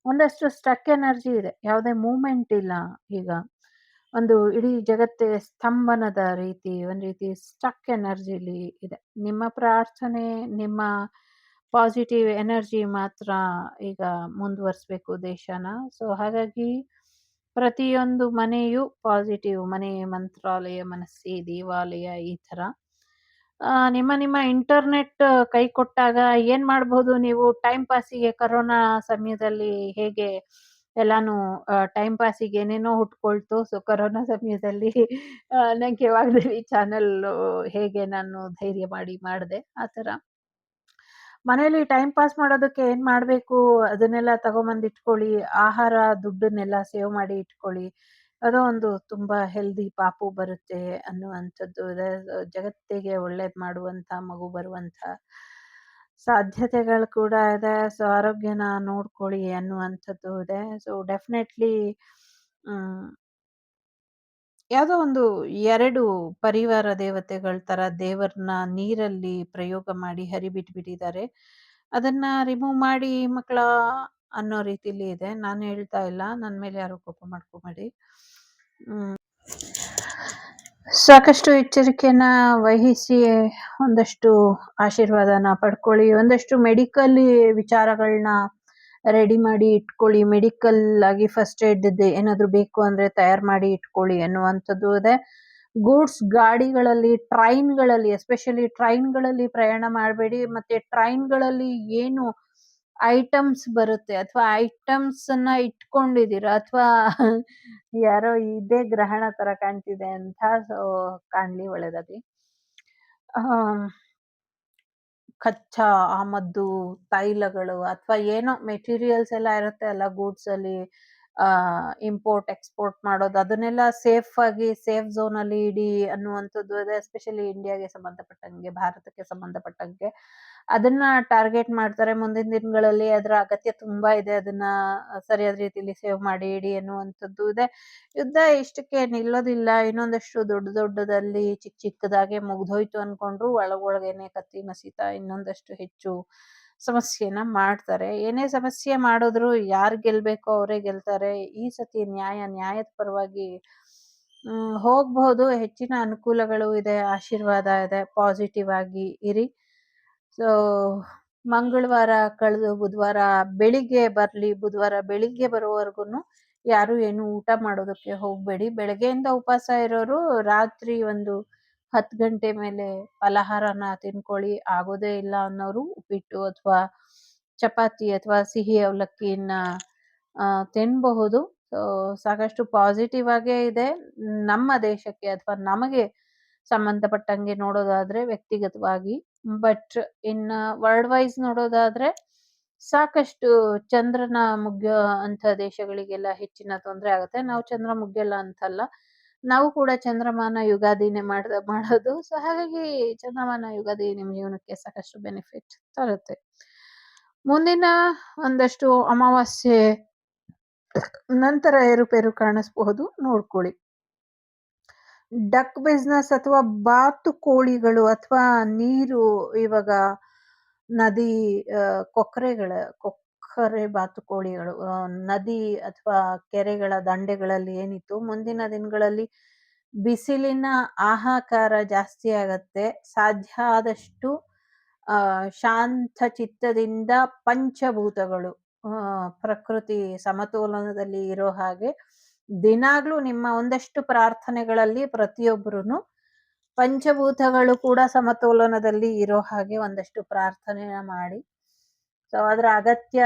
B: ಒಂದಷ್ಟು ಸ್ಟಕ್ ಎನರ್ಜಿ ಇದೆ, ಯಾವುದೇ ಮೂಮೆಂಟ್ ಇಲ್ಲ. ಈಗ ಒಂದು ಇಡೀ ಜಗತ್ತೇ ಸ್ತಂಭನದ ರೀತಿ, ಒಂದ್ ರೀತಿ ಸ್ಟಕ್ ಎನರ್ಜಿಲಿ ಇದೆ. ನಿಮ್ಮ ಪ್ರಾರ್ಥನೆ, ನಿಮ್ಮ ಪಾಸಿಟಿವ್ ಎನರ್ಜಿ ಮಾತ್ರ ಈಗ ಮುಂದುವರಿಸ್ಬೇಕು ದೇಶನ. ಸೊ ಹಾಗಾಗಿ ಪ್ರತಿಯೊಂದು ಮನೆಯು ಪಾಸಿಟಿವ್ ಮನೆ, ಮಂತ್ರಾಲಯ, ಮನಸ್ಸಿ, ದೇವಾಲಯ, ಈ ತರ ನಿಮ್ಮ ಇಂಟರ್ನೆಟ್ ಕೈ ಕೊಟ್ಟಾಗ ಏನ್ ಮಾಡ್ಬೋದು ನೀವು ಟೈಮ್ ಪಾಸಿಗೆ? ಕರೋನಾ ಸಮಯದಲ್ಲಿ ಹೇಗೆ ಎಲ್ಲಾನು ಟೈಮ್ ಪಾಸಿಗೆ ಏನೇನೋ ಹುಟ್ಕೊಳ್ತು. ಸೊ ಕರೋನಾ ಸಮಯದಲ್ಲಿ ನಂಗೆ ವಾಗ್ದೇವಿ ಚಾನೆಲ್ ಹೇಗೆ ನಾನು ಧೈರ್ಯ ಮಾಡಿ ಮಾಡಿದೆ, ಆ ಥರ ಮನೇಲಿ ಟೈಮ್ ಪಾಸ್ ಮಾಡೋದಕ್ಕೆ ಏನ್ ಮಾಡ್ಬೇಕು ಅದನ್ನೆಲ್ಲ ತಗೊಂಬಂದ್ ಇಟ್ಕೊಳ್ಳಿ. ಆಹಾರ ದುಡ್ಡನ್ನೆಲ್ಲ ಸೇವ್ ಮಾಡಿ ಇಟ್ಕೊಳ್ಳಿ. ಅದೋ ಒಂದು ತುಂಬಾ ಹೆಲ್ದಿ ಪಾಪು ಬರುತ್ತೆ ಅನ್ನುವಂಥದ್ದು ಇದೆ. ಜಗತ್ತಿಗೆ ಒಳ್ಳೇದ್ ಮಾಡುವಂತ ಮಗು ಬರುವಂತ ಸಾಧ್ಯತೆಗಳು ಕೂಡ ಇದೆ. ಸೊ ಆರೋಗ್ಯನ ನೋಡ್ಕೊಳ್ಳಿ ಅನ್ನುವಂಥದ್ದು ಇದೆ. ಸೊ ಡೆಫಿನೆಟ್ಲಿ ಯಾವುದೋ ಒಂದು 2 ಪರಿವಾರ ದೇವತೆಗಳ ತರ ದೇವರನ್ನ ನೀರಲ್ಲಿ ಪ್ರಯೋಗ ಮಾಡಿ ಹರಿಬಿಟ್ಬಿಟ್ಟಿದ್ದಾರೆ. ಅದನ್ನ ರಿಮೂವ್ ಮಾಡಿ ಮಕ್ಕಳ ಅನ್ನೋ ರೀತಿಲಿ ಇದೆ. ನಾನು ಹೇಳ್ತಾ ಇಲ್ಲ, ನನ್ನ ಮೇಲೆ ಯಾರು ಕೋಪ ಮಾಡ್ಕೋಬೇಡಿ. ಸಾಕಷ್ಟು ಎಚ್ಚರಿಕೆನ ವಹಿಸಿ ಒಂದಷ್ಟು ಆಶೀರ್ವಾದನ ಪಡ್ಕೊಳ್ಳಿ. ಒಂದಷ್ಟು ಮೆಡಿಕಲ್ ವಿಚಾರಗಳನ್ನ ರೆಡಿ ಮಾಡಿ ಇಟ್ಕೊಳ್ಳಿ. ಮೆಡಿಕಲ್ ಆಗಿ ಫಸ್ಟ್ ಏಡ್ ಏನಾದ್ರು ಬೇಕು ಅಂದ್ರೆ ತಯಾರು ಮಾಡಿ ಇಟ್ಕೊಳ್ಳಿ ಅನ್ನುವಂಥದ್ದು ಇದೆ. ಗೂಡ್ಸ್ ಗಾಡಿಗಳಲ್ಲಿ, ಟ್ರೈನ್ಗಳಲ್ಲಿ, ಎಸ್ಪೆಷಲಿ ಟ್ರೈನ್ಗಳಲ್ಲಿ ಪ್ರಯಾಣ ಮಾಡಬೇಡಿ. ಮತ್ತೆ ಟ್ರೈನ್ಗಳಲ್ಲಿ ಏನು ಐಟಮ್ಸ್ ಬರುತ್ತೆ ಅಥವಾ ಐಟಮ್ಸ್ ಅನ್ನ ಇಟ್ಕೊಂಡಿದ್ದೀರಾ, ಅಥವಾ ಯಾರೋ ಇದೇ ಗ್ರಹಣ ತರ ಕಾಣ್ತಿದೆ ಅಂತ, ಸೊ ಕಾಣ್ಲಿ, ಒಳ್ಳೇದಾಗ್ಲಿ. ಕಚ್ಚಾ ಆಮದ್ದು ತೈಲಗಳು ಅಥವಾ ಏನೋ ಮೆಟೀರಿಯಲ್ಸ್ ಎಲ್ಲ ಇರುತ್ತೆ ಅಲ್ಲ ಗೂಡ್ಸ್ ಅಲ್ಲಿ, ಇಂಪೋರ್ಟ್ ಎಕ್ಸ್ಪೋರ್ಟ್ ಮಾಡೋದು, ಅದನ್ನೆಲ್ಲ ಸೇಫ್ ಆಗಿ ಸೇಫ್ ಝೋನ್ ಅಲ್ಲಿ ಇಡಿ ಅನ್ನುವಂಥದ್ದು ಇದೆ. ಎಸ್ಪೆಷಲಿ ಇಂಡಿಯಾಗೆ ಸಂಬಂಧಪಟ್ಟಂಗೆ, ಭಾರತಕ್ಕೆ ಸಂಬಂಧಪಟ್ಟಂಗೆ ಅದನ್ನ ಟಾರ್ಗೆಟ್ ಮಾಡ್ತಾರೆ. ಮುಂದಿನ ದಿನಗಳಲ್ಲಿ ಅದರ ಅಗತ್ಯ ತುಂಬಾ ಇದೆ. ಅದನ್ನ ಸರಿಯಾದ ರೀತಿಯಲ್ಲಿ ಸೇವ್ ಮಾಡಿ ಇಡಿ ಅನ್ನುವಂಥದ್ದು ಇದೆ. ಯುದ್ಧ ಇಷ್ಟಕ್ಕೆ ನಿಲ್ಲೋದಿಲ್ಲ. ಇನ್ನೊಂದಷ್ಟು ದೊಡ್ಡದಲ್ಲಿ ಚಿಕ್ಕದಾಗೆ ಮುಗ್ದೋಯ್ತು ಅನ್ಕೊಂಡ್ರು ಒಳಗೊಳಗೇನೆ ಕತ್ತಿ ಮಸೀತಾ ಇನ್ನೊಂದಷ್ಟು ಹೆಚ್ಚು ಸಮಸ್ಯೆನ ಮಾಡ್ತಾರೆ. ಏನೇ ಸಮಸ್ಯೆ ಮಾಡಿದ್ರು ಯಾರು ಗೆಲ್ಬೇಕೋ ಅವರೇ ಗೆಲ್ತಾರೆ. ಈ ಸತಿ ನ್ಯಾಯದ ಪರವಾಗಿ ಹೋಗ್ಬಹುದು. ಹೆಚ್ಚಿನ ಅನುಕೂಲಗಳು ಇದೆ, ಆಶೀರ್ವಾದ ಇದೆ. ಪಾಸಿಟಿವ್ ಆಗಿ ಇರಿ. ಸೊ ಮಂಗಳವಾರ ಕಳೆದು ಬುಧವಾರ ಬೆಳಿಗ್ಗೆ ಬರ್ಲಿ, ಬುಧವಾರ ಬೆಳಿಗ್ಗೆ ಬರೋವರೆಗೂ ಯಾರು ಏನು ಊಟ ಮಾಡೋದಕ್ಕೆ ಹೋಗ್ಬೇಡಿ. ಬೆಳಗ್ಗೆಯಿಂದ ಉಪವಾಸ ಇರೋರು ರಾತ್ರಿ ಒಂದು 10 ಗಂಟೆ ಮೇಲೆ ಫಲಹಾರನ ತಿನ್ಕೊಳ್ಳಿ. ಆಗೋದೇ ಇಲ್ಲ ಅನ್ನೋರು ಉಪ್ಪಿಟ್ಟು ಅಥವಾ ಚಪಾತಿ ಅಥವಾ ಸಿಹಿ ಅವಲಕ್ಕಿಯನ್ನ ತಿನ್ಬಹುದು. ಸೊ ಸಾಕಷ್ಟು ಪಾಸಿಟಿವ್ ಆಗೇ ಇದೆ ನಮ್ಮ ದೇಶಕ್ಕೆ ಅಥವಾ ನಮಗೆ ಸಂಬಂಧಪಟ್ಟಂಗೆ ನೋಡೋದಾದ್ರೆ ವ್ಯಕ್ತಿಗತವಾಗಿ. ಬಟ್ ಇನ್ನ ವರ್ಲ್ಡ್ ವೈಸ್ ನೋಡೋದಾದ್ರೆ ಸಾಕಷ್ಟು ಚಂದ್ರನ ಮುಗ್ಗೋ ಅಂತ ದೇಶಗಳಿಗೆಲ್ಲ ಹೆಚ್ಚಿನ ತೊಂದರೆ ಆಗುತ್ತೆ. ನಾವು ಚಂದ್ರ ಮುಗ್ಗಲ್ಲ ಅಂತಲ್ಲ, ನಾವು ಕೂಡ ಚಂದ್ರಮಾನ ಯುಗಾದಿನೇ ಮಾಡೋದು. ಸೊ ಹಾಗಾಗಿ ಚಂದ್ರಮಾನ ಯುಗಾದಿ ನಿಮ್ ಜೀವನಕ್ಕೆ ಸಾಕಷ್ಟು ಬೆನಿಫಿಟ್ ತರುತ್ತೆ. ಮುಂದಿನ ಒಂದಷ್ಟು ಅಮಾವಾಸ್ಯೆ ನಂತರ ಏರುಪೇರು ಕಾಣಿಸ್ಬಹುದು, ನೋಡ್ಕೊಳ್ಳಿ. ಡಕ್ ಬಿಸ್ನೆಸ್ ಅಥವಾ ಬಾತುಕೋಳಿಗಳು ಅಥವಾ ನೀರು ಇವಾಗ ನದಿ ಕೊಕ್ಕರೆ ಬಾತುಕೋಳಿಗಳು ನದಿ ಅಥವಾ ಕೆರೆಗಳ ದಂಡೆಗಳಲ್ಲಿ ಏನಿತ್ತು ಮುಂದಿನ ದಿನಗಳಲ್ಲಿ ಬಿಸಿಲಿನ ಹಾಹಾಕಾರ ಜಾಸ್ತಿ ಆಗತ್ತೆ. ಸಾಧ್ಯ ಆದಷ್ಟು ಶಾಂತ ಚಿತ್ತದಿಂದ ಪಂಚಭೂತಗಳು ಪ್ರಕೃತಿ ಸಮತೋಲನದಲ್ಲಿ ಇರೋ ಹಾಗೆ ದಿನಾಗ್ಲೂ ನಿಮ್ಮ ಒಂದಷ್ಟು ಪ್ರಾರ್ಥನೆಗಳಲ್ಲಿ ಪ್ರತಿಯೊಬ್ಬರೂ ಪಂಚಭೂತಗಳು ಕೂಡ ಸಮತೋಲನದಲ್ಲಿ ಇರೋ ಹಾಗೆ ಒಂದಷ್ಟು ಪ್ರಾರ್ಥನೆನ ಮಾಡಿ. ಸೊ ಅದ್ರ ಅಗತ್ಯ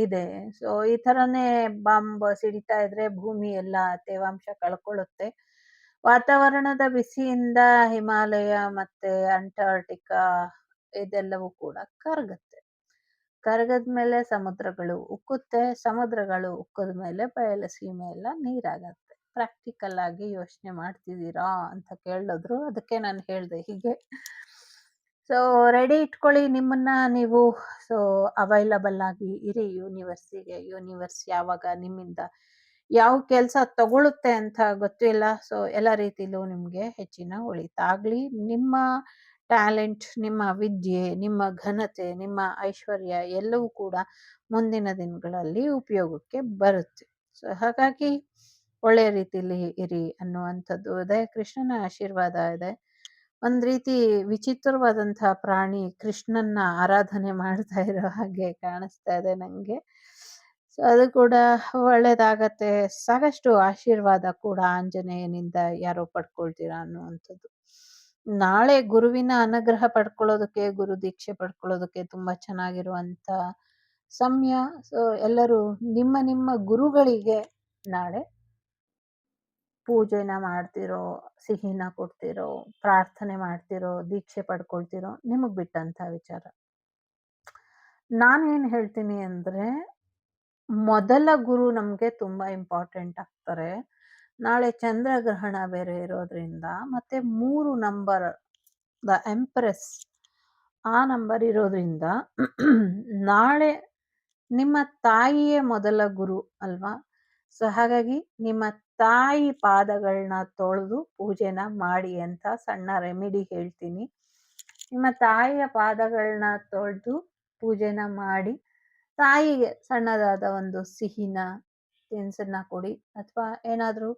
B: ಇದೆ. ಸೊ ಈ ಥರನೇ ಬಾಂಬ್ ಸಿಡಿತಾ ಇದ್ರೆ ಭೂಮಿ ಎಲ್ಲ ತೇವಾಂಶ ಕಳ್ಕೊಳ್ಳುತ್ತೆ. ವಾತಾವರಣದ ಬಿಸಿಯಿಂದ ಹಿಮಾಲಯ ಮತ್ತೆ ಅಂಟಾರ್ಟಿಕಾ ಇದೆಲ್ಲವೂ ಕೂಡ ಕರಗುತ್ತೆ. ಕರಗದ್ಮೇಲೆ ಸಮುದ್ರಗಳು ಉಕ್ಕುತ್ತೆ. ಸಮುದ್ರಗಳು ಉಕ್ಕದ ಮೇಲೆ ಬಯಲುಸೀಮೆ ಎಲ್ಲ ನೀರಾಗತ್ತೆ. ಪ್ರಾಕ್ಟಿಕಲ್ ಆಗಿ ಯೋಚನೆ ಮಾಡ್ತಿದ್ದೀರಾ ಅಂತ ಕೇಳಿದ್ರು, ಅದಕ್ಕೆ ನಾನು ಹೇಳ್ದೆ ಹೀಗೆ. ಸೊ ರೆಡಿ ಇಟ್ಕೊಳ್ಳಿ ನಿಮ್ಮನ್ನ ನೀವು. ಸೊ ಅವೈಲಬಲ್ ಆಗಿ ಇರಿ ಯೂನಿವರ್ಸಿಗೆ. ಯೂನಿವರ್ಸ್ ಯಾವಾಗ ನಿಮ್ಮಿಂದ ಯಾವ ಕೆಲಸ ತಗೊಳುತ್ತೆ ಅಂತ ಗೊತ್ತಿಲ್ಲ. ಸೊ ಎಲ್ಲ ರೀತಿಲೂ ನಿಮ್ಗೆ ಹೆಚ್ಚಿನ ಒಳಿತಾಗ್ಲಿ. ನಿಮ್ಮ ಟ್ಯಾಲೆಂಟ್, ನಿಮ್ಮ ವಿದ್ಯೆ, ನಿಮ್ಮ ಘನತೆ, ನಿಮ್ಮ ಐಶ್ವರ್ಯ ಎಲ್ಲವೂ ಕೂಡ ಮುಂದಿನ ದಿನಗಳಲ್ಲಿ ಉಪಯೋಗಕ್ಕೆ ಬರುತ್ತೆ. ಸೊ ಹಾಗಾಗಿ ಒಳ್ಳೆಯ ರೀತಿಲಿ ಇರಿ ಅನ್ನುವಂಥದ್ದು ಇದೆ. ಕೃಷ್ಣನ ಆಶೀರ್ವಾದ ಇದೆ. ಒಂದ್ ರೀತಿ ವಿಚಿತ್ರವಾದಂತಹ ಪ್ರಾಣಿ ಕೃಷ್ಣನ್ನ ಆರಾಧನೆ ಮಾಡ್ತಾ ಇರೋ ಹಾಗೆ ಕಾಣಿಸ್ತಾ ಇದೆ ನಂಗೆ. ಸೊ ಅದು ಕೂಡ ಒಳ್ಳೇದಾಗತ್ತೆ. ಸಾಕಷ್ಟು ಆಶೀರ್ವಾದ ಕೂಡ ಆಂಜನೇಯನಿಂದ ಯಾರೋ ಪಡ್ಕೊಳ್ತೀರಾ ಅನ್ನುವಂಥದ್ದು. ನಾಳೆ ಗುರುವಿನ ಅನುಗ್ರಹ ಪಡ್ಕೊಳ್ಳೋದಕ್ಕೆ, ಗುರು ದೀಕ್ಷೆ ಪಡ್ಕೊಳ್ಳೋದಕ್ಕೆ ತುಂಬಾ ಚೆನ್ನಾಗಿರುವಂತ ಸಮಯ. ಸೊ ಎಲ್ಲರೂ ನಿಮ್ಮ ನಿಮ್ಮ ಗುರುಗಳಿಗೆ ನಾಳೆ ಪೂಜೆನ ಮಾಡ್ತಿರೋ, ಸಿಹಿನ ಕೊಡ್ತಿರೋ, ಪ್ರಾರ್ಥನೆ ಮಾಡ್ತಿರೋ, ದೀಕ್ಷೆ ಪಡ್ಕೊಳ್ತಿರೋ ನಿಮಗ್ ಬಿಟ್ಟಂತ ವಿಚಾರ. ನಾನೇನ್ ಹೇಳ್ತೀನಿ ಅಂದ್ರೆ ಮೊದಲ ಗುರು ನಮ್ಗೆ ತುಂಬಾ ಇಂಪಾರ್ಟೆಂಟ್ ಆಗ್ತಾರೆ. ನಾಳೆ ಚಂದ್ರಗ್ರಹಣ ಬೇರೆ ಇರೋದ್ರಿಂದ ಮತ್ತೆ 3 ನಂಬರ್ ದ ಎಂಪ್ರೆಸ್ ಆ ನಂಬರ್ ಇರೋದ್ರಿಂದ ನಾಳೆ ನಿಮ್ಮ ತಾಯಿಯೇ ಮೊದಲ ಗುರು ಅಲ್ವಾ? ಸೊ ಹಾಗಾಗಿ ನಿಮ್ಮ ತಾಯಿ ಪಾದಗಳನ್ನ ತೊಳೆದು ಪೂಜೆನ ಮಾಡಿ ಅಂತ ಸಣ್ಣ ರೆಮಿಡಿ ಹೇಳ್ತೀನಿ. ನಿಮ್ಮ ತಾಯಿಯ ಪಾದಗಳನ್ನ ತೊಳೆದು ಪೂಜೆನ ಮಾಡಿ ತಾಯಿಗೆ ಸಣ್ಣದಾದ ಒಂದು ಸಿಹಿನ ತಿನಿಸನ್ನ ಕೊಡಿ, ಅಥವಾ ಏನಾದರೂ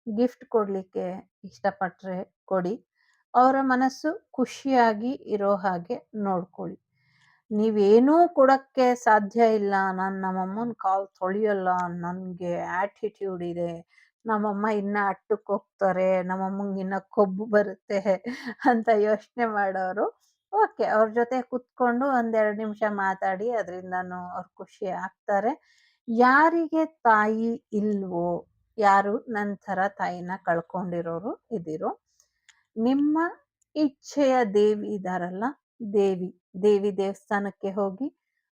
B: ಗಿಫ್ಟ್ ಕೊಡ್ಲಿಕ್ಕೆ ಇಷ್ಟಪಟ್ರೆ ಕೊಡಿ. ಅವರ ಮನಸ್ಸು ಖುಷಿಯಾಗಿ ಇರೋ ಹಾಗೆ ನೋಡ್ಕೊಳ್ಳಿ. ನೀವೇನೂ ಕೊಡಕ್ಕೆ ಸಾಧ್ಯ ಇಲ್ಲ. ನಾನು ನಮ್ಮಮ್ಮನ ಕಾಲು ತೊಳೆಯಲ್ಲ, ನನಗೆ ಆಟಿಟ್ಯೂಡ್ ಇದೆ, ನಮ್ಮಮ್ಮ ಇನ್ನ ಅಟ್ಟಕ್ಕೆ ಹೋಗ್ತಾರೆ, ನಮ್ಮಮ್ಮಂಗೆ ಇನ್ನ ಕೊಬ್ಬು ಬರುತ್ತೆ ಅಂತ ಯೋಚನೆ ಮಾಡೋರು ಓಕೆ, ಅವ್ರ ಜೊತೆ ಕುತ್ಕೊಂಡು ಒಂದೆರಡು ನಿಮಿಷ ಮಾತಾಡಿ, ಅದರಿಂದನೂ ಅವ್ರು ಖುಷಿ ಆಗ್ತಾರೆ. ಯಾರಿಗೆ ತಾಯಿ ಇಲ್ವೋ, ಯಾರು ನನ್ನ ಥರ ತಾಯಿನ ಕಳ್ಕೊಂಡಿರೋರು ಇದ್ದೀರೋ, ನಿಮ್ಮ ಇಚ್ಛೆಯ ದೇವಿ ಇದಾರಲ್ಲ, ದೇವಿ ದೇವಸ್ಥಾನಕ್ಕೆ ಹೋಗಿ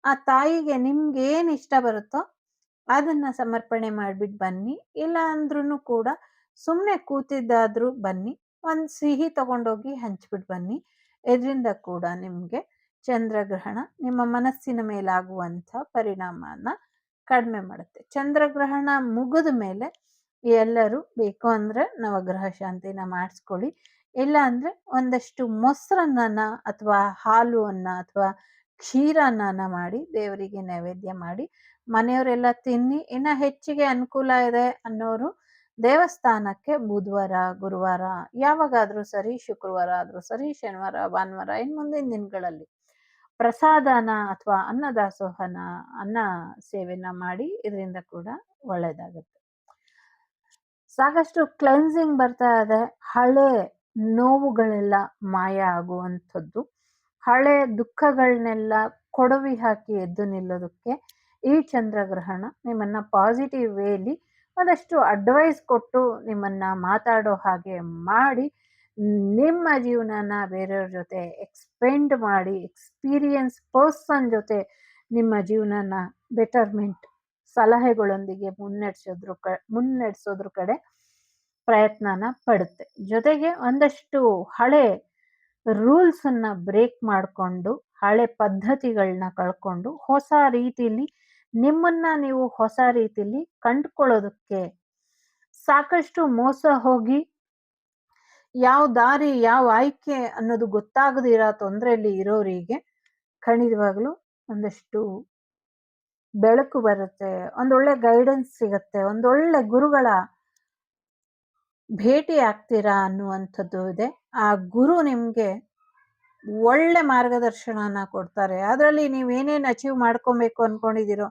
B: ಆ ತಾಯಿಗೆ ನಿಮ್ಗೆ ಏನ್ ಇಷ್ಟ ಬರುತ್ತೋ ಅದನ್ನ ಸಮರ್ಪಣೆ ಮಾಡ್ಬಿಟ್ಟು ಬನ್ನಿ. ಇಲ್ಲ ಅಂದ್ರೂ ಕೂಡ ಸುಮ್ಮನೆ ಕೂತಿದ್ದಾದ್ರೂ ಬನ್ನಿ, ಒಂದ್ ಸಿಹಿ ತಗೊಂಡೋಗಿ ಹಂಚ್ಬಿಟ್ಟು ಬನ್ನಿ. ಇದರಿಂದ ಕೂಡ ನಿಮ್ಗೆ ಚಂದ್ರಗ್ರಹಣ ನಿಮ್ಮ ಮನಸ್ಸಿನ ಮೇಲಾಗುವಂಥ ಪರಿಣಾಮನ ಕಡಿಮೆ ಮಾಡುತ್ತೆ. ಚಂದ್ರಗ್ರಹಣ ಮುಗಿದ ಮೇಲೆ ಎಲ್ಲರೂ ಬೇಕು ಅಂದ್ರೆ ನವಗ್ರಹ ಶಾಂತಿನ ಮಾಡಿಸ್ಕೊಳ್ಳಿ. ಇಲ್ಲ ಅಂದ್ರೆ ಒಂದಷ್ಟು ಮೊಸರನ್ನ ಅಥವಾ ಹಾಲು ಅನ್ನ ಅಥವಾ ಕ್ಷೀರನ್ನ ಮಾಡಿ ದೇವರಿಗೆ ನೈವೇದ್ಯ ಮಾಡಿ ಮನೆಯವರೆಲ್ಲ ತಿನ್ನಿ. ಇನ್ನ ಹೆಚ್ಚಿಗೆ ಅನುಕೂಲ ಇದೆ ಅನ್ನೋರು ದೇವಸ್ಥಾನಕ್ಕೆ ಬುಧವಾರ, ಗುರುವಾರ ಯಾವಾಗಾದ್ರೂ ಸರಿ, ಶುಕ್ರವಾರ ಆದ್ರೂ ಸರಿ, ಶನಿವಾರ, ಭಾನುವಾರ, ಇನ್ ಮುಂದಿನ ದಿನಗಳಲ್ಲಿ ಪ್ರಸಾದನ ಅಥವಾ ಅನ್ನದಾಸೋಹನ ಅನ್ನ ಸೇವೆನ ಮಾಡಿ. ಇದರಿಂದ ಕೂಡ ಒಳ್ಳೇದಾಗುತ್ತೆ. ಸಾಕಷ್ಟು ಕ್ಲೆನ್ಸಿಂಗ್ ಬರ್ತಾ ಇದೆ. ಹಳೆ ನೋವುಗಳೆಲ್ಲ ಮಾಯ ಆಗುವಂಥದ್ದು, ಹಳೆ ದುಃಖಗಳನ್ನೆಲ್ಲ ಕೊಡವಿ ಹಾಕಿ ಎದ್ದು ನಿಲ್ಲೋದಕ್ಕೆ ಈ ಚಂದ್ರಗ್ರಹಣ ನಿಮ್ಮನ್ನ ಪಾಸಿಟಿವ್ ವೇಲಿ ಒಂದಷ್ಟು ಅಡ್ವೈಸ್ ಕೊಟ್ಟು ನಿಮ್ಮನ್ನ ಮಾತಾಡೋ ಹಾಗೆ ಮಾಡಿ ನಿಮ್ಮ ಜೀವನನ ಬೇರೆಯವ್ರ ಜೊತೆ ಎಕ್ಸ್ಪೆಂಡ್ ಮಾಡಿ, ಎಕ್ಸ್ಪೀರಿಯನ್ಸ್ ಪರ್ಸನ್ ಜೊತೆ ನಿಮ್ಮ ಜೀವನನ ಬೆಟರ್ಮೆಂಟ್ ಸಲಹೆಗಳೊಂದಿಗೆ ಮುನ್ನಡೆಸೋದ್ರ ಕಡೆ ಪ್ರಯತ್ನನ ಪಡುತ್ತೆ. ಜೊತೆಗೆ ಒಂದಷ್ಟು ಹಳೆ ರೂಲ್ಸ್ ಅನ್ನ ಬ್ರೇಕ್ ಮಾಡಿಕೊಂಡು, ಹಳೆ ಪದ್ಧತಿಗಳನ್ನ ಕಳ್ಕೊಂಡು ಹೊಸ ರೀತಿಲಿ ನಿಮ್ಮನ್ನ ನೀವು ಹೊಸ ರೀತಿಲಿ ಕಂಡುಕೊಳ್ಳೋದಕ್ಕೆ, ಸಾಕಷ್ಟು ಮೋಸ ಹೋಗಿ ಯಾವ ದಾರಿ, ಯಾವ ಆಯ್ಕೆ ಅನ್ನೋದು ಗೊತ್ತಾಗದಿರೋ ತೊಂದರೆಯಲ್ಲಿ ಇರೋರಿಗೆ ಖಂಡಿತವಾಗ್ಲೂ ಒಂದಷ್ಟು ಬೆಳಕು ಬರುತ್ತೆ, ಒಂದೊಳ್ಳೆ ಗೈಡೆನ್ಸ್ ಸಿಗತ್ತೆ, ಒಂದೊಳ್ಳೆ ಗುರುಗಳ ಭೇಟಿ ಆಗ್ತೀರಾ ಅನ್ನುವಂಥದ್ದು ಇದೆ. ಆ ಗುರು ನಿಮ್ಗೆ ಒಳ್ಳೆ ಮಾರ್ಗದರ್ಶನನ ಕೊಡ್ತಾರೆ. ಅದರಲ್ಲಿ ನೀವೇನೇನು ಅಚೀವ್ ಮಾಡ್ಕೊಬೇಕು ಅನ್ಕೊಂಡಿದ್ದೀರೋ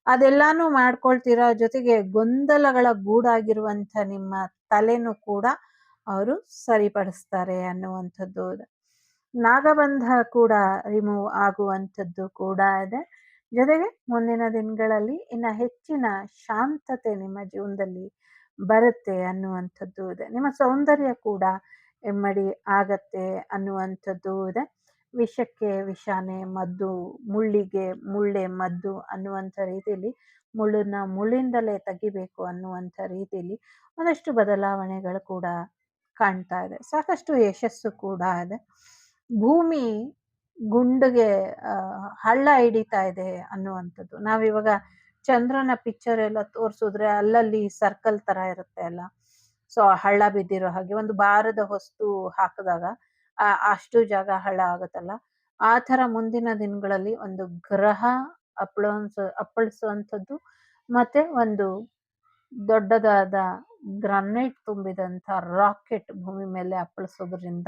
B: ಅದೆಲ್ಲಾನು ಮಾಡ್ಕೊಳ್ತೀರಾ. ಜೊತೆಗೆ ಗೊಂದಲಗಳ ಗೂಡಾಗಿರುವಂಥ ನಿಮ್ಮ ತಲೆನೂ ಕೂಡ ಅವರು ಸರಿಪಡಿಸ್ತಾರೆ ಅನ್ನುವಂಥದ್ದು ಇದೆ. ನಾಗಬಂಧ ಕೂಡ ರಿಮೂವ್ ಆಗುವಂಥದ್ದು ಕೂಡ ಇದೆ. ಜೊತೆಗೆ ಮುಂದಿನ ದಿನಗಳಲ್ಲಿ ಇನ್ನ ಹೆಚ್ಚಿನ ಶಾಂತತೆ ನಿಮ್ಮ ಜೀವನದಲ್ಲಿ ಬರುತ್ತೆ ಅನ್ನುವಂಥದ್ದು ಇದೆ. ನಿಮ್ಮ ಸೌಂದರ್ಯ ಕೂಡ ಇಮ್ಮಡಿ ಆಗತ್ತೆ ಅನ್ನುವಂಥದ್ದು ಇದೆ. ವಿಷಕ್ಕೆ ವಿಷಾನೇ ಮದ್ದು, ಮುಳ್ಳಿಗೆ ಮುಳ್ಳೆ ಮದ್ದು ಅನ್ನುವಂಥ ರೀತಿಯಲ್ಲಿ ಮುಳ್ಳನ್ನ ಮುಳ್ಳಿಂದಲೇ ತೆಗಿಬೇಕು ಅನ್ನುವಂಥ ರೀತಿಯಲ್ಲಿ ಒಂದಷ್ಟು ಬದಲಾವಣೆಗಳು ಕೂಡ ಕಾಣ್ತಾ ಇದೆ. ಸಾಕಷ್ಟು ಯಶಸ್ಸು ಕೂಡ ಇದೆ. ಭೂಮಿ ಗುಂಡಿಗೆ ಹಳ್ಳ ಹಿಡಿತಾ ಇದೆ ಅನ್ನುವಂಥದ್ದು. ನಾವಿವಾಗ ಚಂದ್ರನ ಪಿಕ್ಚರ್ ಎಲ್ಲ ತೋರಿಸಿದ್ರೆ ಅಲ್ಲಲ್ಲಿ ಸರ್ಕಲ್ ತರ ಇರುತ್ತೆ ಅಲ್ಲ, ಸೊ ಹಳ್ಳ ಬಿದ್ದಿರೋ ಹಾಗೆ ಒಂದು ಭಾರದ ವಸ್ತು ಹಾಕಿದಾಗ ಅಷ್ಟು ಜಾಗ ಹಳ್ಳ ಆಗುತ್ತಲ್ಲ, ಆ ಥರ ಮುಂದಿನ ದಿನಗಳಲ್ಲಿ ಒಂದು ಗ್ರಹ ಅಪ್ಪಳಿಸುವಂಥದ್ದು ಮತ್ತೆ ಒಂದು ದೊಡ್ಡದಾದ ಗ್ರಾನೈಟ್ ತುಂಬಿದಂಥ ರಾಕೆಟ್ ಭೂಮಿ ಮೇಲೆ ಅಪ್ಪಳಿಸೋದ್ರಿಂದ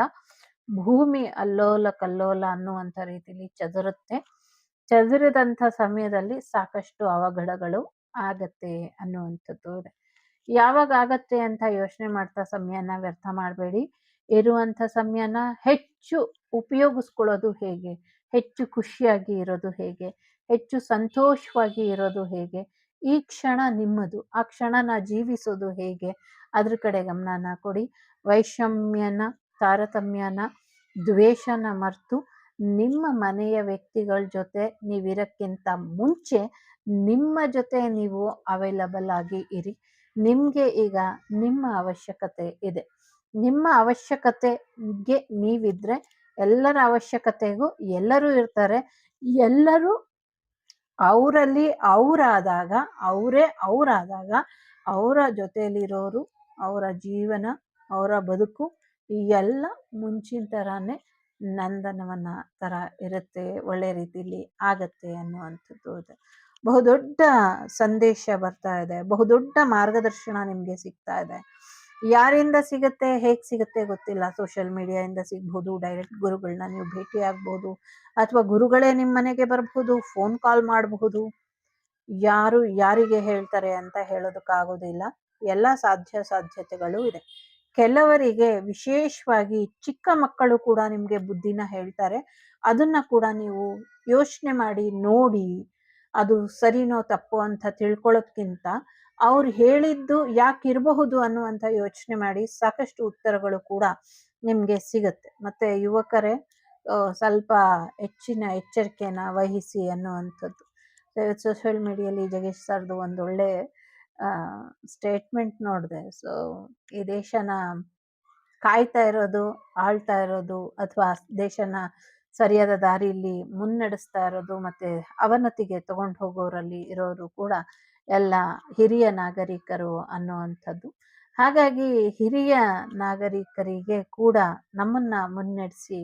B: ಭೂಮಿ ಅಲ್ಲೋಲ ಕಲ್ಲೋಲ ಅನ್ನುವಂಥ ರೀತಿಯಲ್ಲಿ ಚದುರುತ್ತೆ. ಚದುರಿದಂಥ ಸಮಯದಲ್ಲಿ ಸಾಕಷ್ಟು ಅವಘಡಗಳು ಆಗತ್ತೆ ಅನ್ನುವಂಥದ್ದು ಇದೆ. ಯಾವಾಗ ಆಗತ್ತೆ ಅಂತ ಯೋಚನೆ ಮಾಡ್ತಾ ಸಮಯನ ವ್ಯರ್ಥ ಮಾಡಬೇಡಿ. ಇರುವಂಥ ಸಮಯನ ಹೆಚ್ಚು ಉಪಯೋಗಿಸ್ಕೊಳ್ಳೋದು ಹೇಗೆ, ಹೆಚ್ಚು ಖುಷಿಯಾಗಿ ಇರೋದು ಹೇಗೆ, ಹೆಚ್ಚು ಸಂತೋಷವಾಗಿ ಇರೋದು ಹೇಗೆ, ಈ ಕ್ಷಣ ನಿಮ್ಮದು, ಆ ಕ್ಷಣನ ಜೀವಿಸೋದು ಹೇಗೆ, ಅದ್ರ ಕಡೆ ಗಮನನ ಕೊಡಿ. ವೈಷಮ್ಯನ, ತಾರತಮ್ಯನ, ದ್ವೇಷನ ಮರೆತು ನಿಮ್ಮ ಮನೆಯ ವ್ಯಕ್ತಿಗಳ ಜೊತೆ ನೀವಿರಕ್ಕಿಂತ ಮುಂಚೆ ನಿಮ್ಮ ಜೊತೆ ನೀವು ಅವೈಲಬಲ್ ಆಗಿ ಇರಿ. ನಿಮ್ಗೆ ಈಗ ನಿಮ್ಮ ಅವಶ್ಯಕತೆ ಇದೆ. ನಿಮ್ಮ ಅವಶ್ಯಕತೆಗೆ ನೀವಿದ್ರೆ ಎಲ್ಲರ ಅವಶ್ಯಕತೆಗೂ ಎಲ್ಲರೂ ಇರ್ತಾರೆ. ಎಲ್ಲರೂ ಅವರಲ್ಲಿ ಅವರಾದಾಗ, ಅವರ ಜೊತೆಯಲ್ಲಿರೋರು, ಅವರ ಜೀವನ, ಅವರ ಬದುಕು ಎಲ್ಲ ಮುಂಚಿನ ಥರಾನೇ ನಂದನವನ ಥರ ಇರುತ್ತೆ, ಒಳ್ಳೆ ರೀತಿಯಲ್ಲಿ ಆಗತ್ತೆ ಅನ್ನುವಂಥದ್ದು ಇದೆ. ಬಹುದೊಡ್ಡ ಸಂದೇಶ ಬರ್ತಾ ಇದೆ, ಬಹುದೊಡ್ಡ ಮಾರ್ಗದರ್ಶನ ನಿಮಗೆ ಸಿಗ್ತಾ ಇದೆ. ಯಾರಿಂದ ಸಿಗುತ್ತೆ, ಹೇಗೆ ಸಿಗುತ್ತೆ ಗೊತ್ತಿಲ್ಲ. ಸೋಷಿಯಲ್ ಮೀಡಿಯಾದಿಂದ ಸಿಗ್ಬೋದು, ಡೈರೆಕ್ಟ್ ಗುರುಗಳನ್ನ ನೀವು ಭೇಟಿ ಆಗ್ಬೋದು, ಅಥವಾ ಗುರುಗಳೇ ನಿಮ್ಮ ಮನೆಗೆ ಬರಬಹುದು, ಫೋನ್ ಕಾಲ್ ಮಾಡಬಹುದು. ಯಾರು ಯಾರಿಗೆ ಹೇಳ್ತಾರೆ ಅಂತ ಹೇಳೋದಕ್ಕಾಗೋದಿಲ್ಲ. ಎಲ್ಲ ಸಾಧ್ಯತೆಗಳು ಇದೆ. ಕೆಲವರಿಗೆ ವಿಶೇಷವಾಗಿ ಚಿಕ್ಕ ಮಕ್ಕಳು ಕೂಡ ನಿಮಗೆ ಬುದ್ಧಿನ ಹೇಳ್ತಾರೆ. ಅದನ್ನ ಕೂಡ ನೀವು ಯೋಚನೆ ಮಾಡಿ ನೋಡಿ, ಅದು ಸರಿನೋ ತಪ್ಪೋ ಅಂತ ತಿಳ್ಕೊಳ್ಳೋದ್ಕಿಂತ ಅವ್ರು ಹೇಳಿದ್ದು ಯಾಕಿರಬಹುದು ಅನ್ನುವಂಥ ಯೋಚನೆ ಮಾಡಿ ಸಾಕಷ್ಟು ಉತ್ತರಗಳು ಕೂಡ ನಿಮ್ಗೆ ಸಿಗುತ್ತೆ. ಮತ್ತೆ ಯುವಕರೇ ಸ್ವಲ್ಪ ಹೆಚ್ಚಿನ ಎಚ್ಚರಿಕೆನ ವಹಿಸಿ ಅನ್ನುವಂಥದ್ದು. ಸೋಷಿಯಲ್ ಮೀಡಿಯಲ್ಲಿ ಜಗೇಶ್ ಸರ್ದು ಒಂದೊಳ್ಳೆ ಸ್ಟೇಟ್ಮೆಂಟ್ ನೋಡಿದೆ. ಸೊ ಈ ದೇಶನ ಕಾಯ್ತಾ ಇರೋದು, ಆಳ್ತಾ ಇರೋದು, ಅಥವಾ ದೇಶನ ಸರಿಯಾದ ದಾರಿಯಲ್ಲಿ ಮುನ್ನಡೆಸ್ತಾ ಇರೋದು ಮತ್ತೆ ಅವನತಿಗೆ ತಗೊಂಡು ಹೋಗೋರಲ್ಲಿ ಇರೋರು ಕೂಡ ಎಲ್ಲ ಹಿರಿಯ ನಾಗರಿಕರು ಅನ್ನುವಂಥದ್ದು. ಹಾಗಾಗಿ ಹಿರಿಯ ನಾಗರಿಕರಿಗೆ ಕೂಡ ನಮ್ಮನ್ನ ಮುನ್ನಡೆಸಿ,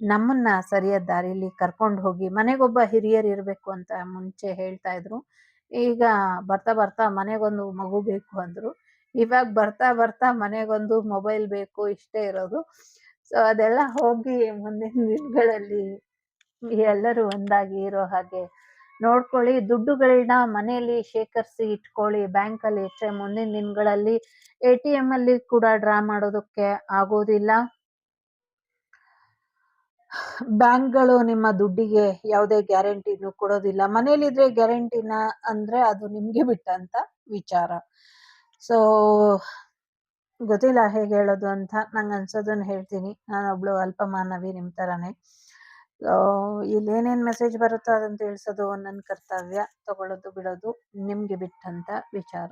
B: ನಮ್ಮನ್ನ ಸರಿಯಾದ ದಾರಿಯಲ್ಲಿ ಕರ್ಕೊಂಡು ಹೋಗಿ, ಮನೆಗೊಬ್ಬ ಹಿರಿಯರು ಇರಬೇಕು ಅಂತ ಮುಂಚೆ ಹೇಳ್ತಾ ಇದ್ರು. ಈಗ ಬರ್ತಾ ಬರ್ತಾ ಮನೆಗೊಂದು ಮಗು ಬೇಕು ಅಂದ್ರು. ಇವಾಗ ಬರ್ತಾ ಬರ್ತಾ ಮನೆಗೊಂದು ಮೊಬೈಲ್ ಬೇಕು, ಇಷ್ಟೇ ಇರೋದು. ಸೊ ಅದೆಲ್ಲ ಹೋಗಿ ಮುಂದಿನ ದಿನಗಳಲ್ಲಿ ಎಲ್ಲರೂ ಒಂದಾಗಿ ಇರೋ ಹಾಗೆ ನೋಡ್ಕೊಳ್ಳಿ. ದುಡ್ಡುಗಳನ್ನ ಮನೆಯಲ್ಲಿ ಶೇಖರಿಸಿ ಇಟ್ಕೊಳ್ಳಿ, ಬ್ಯಾಂಕಲ್ಲಿ ಇಟ್ಟರೆ ಮುಂದಿನ ದಿನಗಳಲ್ಲಿ ATM ಅಲ್ಲಿ ಕೂಡ ಡ್ರಾ ಮಾಡೋದಕ್ಕೆ ಆಗೋದಿಲ್ಲ. ಬ್ಯಾಂಕ್ಗಳು ನಿಮ್ಮ ದುಡ್ಡಿಗೆ ಯಾವುದೇ ಗ್ಯಾರಂಟಿನೂ ಕೊಡೋದಿಲ್ಲ. ಮನೇಲಿದ್ರೆ ಗ್ಯಾರಂಟಿನ ಅಂದ್ರೆ ಅದು ನಿಮ್ಗೆ ಬಿಟ್ಟಂತ ವಿಚಾರ. ಸೊ ಗೊತ್ತಿಲ್ಲ ಹೇಗೆ ಹೇಳೋದು ಅಂತ. ನಂಗೆ ಅನ್ಸೋದನ್ನ ಹೇಳ್ತೀನಿ. ನಾನೊಬ್ಳು ಅಲ್ಪಮಾನವಿ ನಿಮ್ಮ ಥರನೇ. ಇಲ್ಲೇನೇನು ಮೆಸೇಜ್ ಬರುತ್ತೋ ಅದನ್ನು ತಿಳಿಸೋದು ನನ್ನ ಕರ್ತವ್ಯ. ತಗೊಳ್ಳೋದು ಬಿಡೋದು ನಿಮ್ಗೆ ಬಿಟ್ಟಂತ ವಿಚಾರ.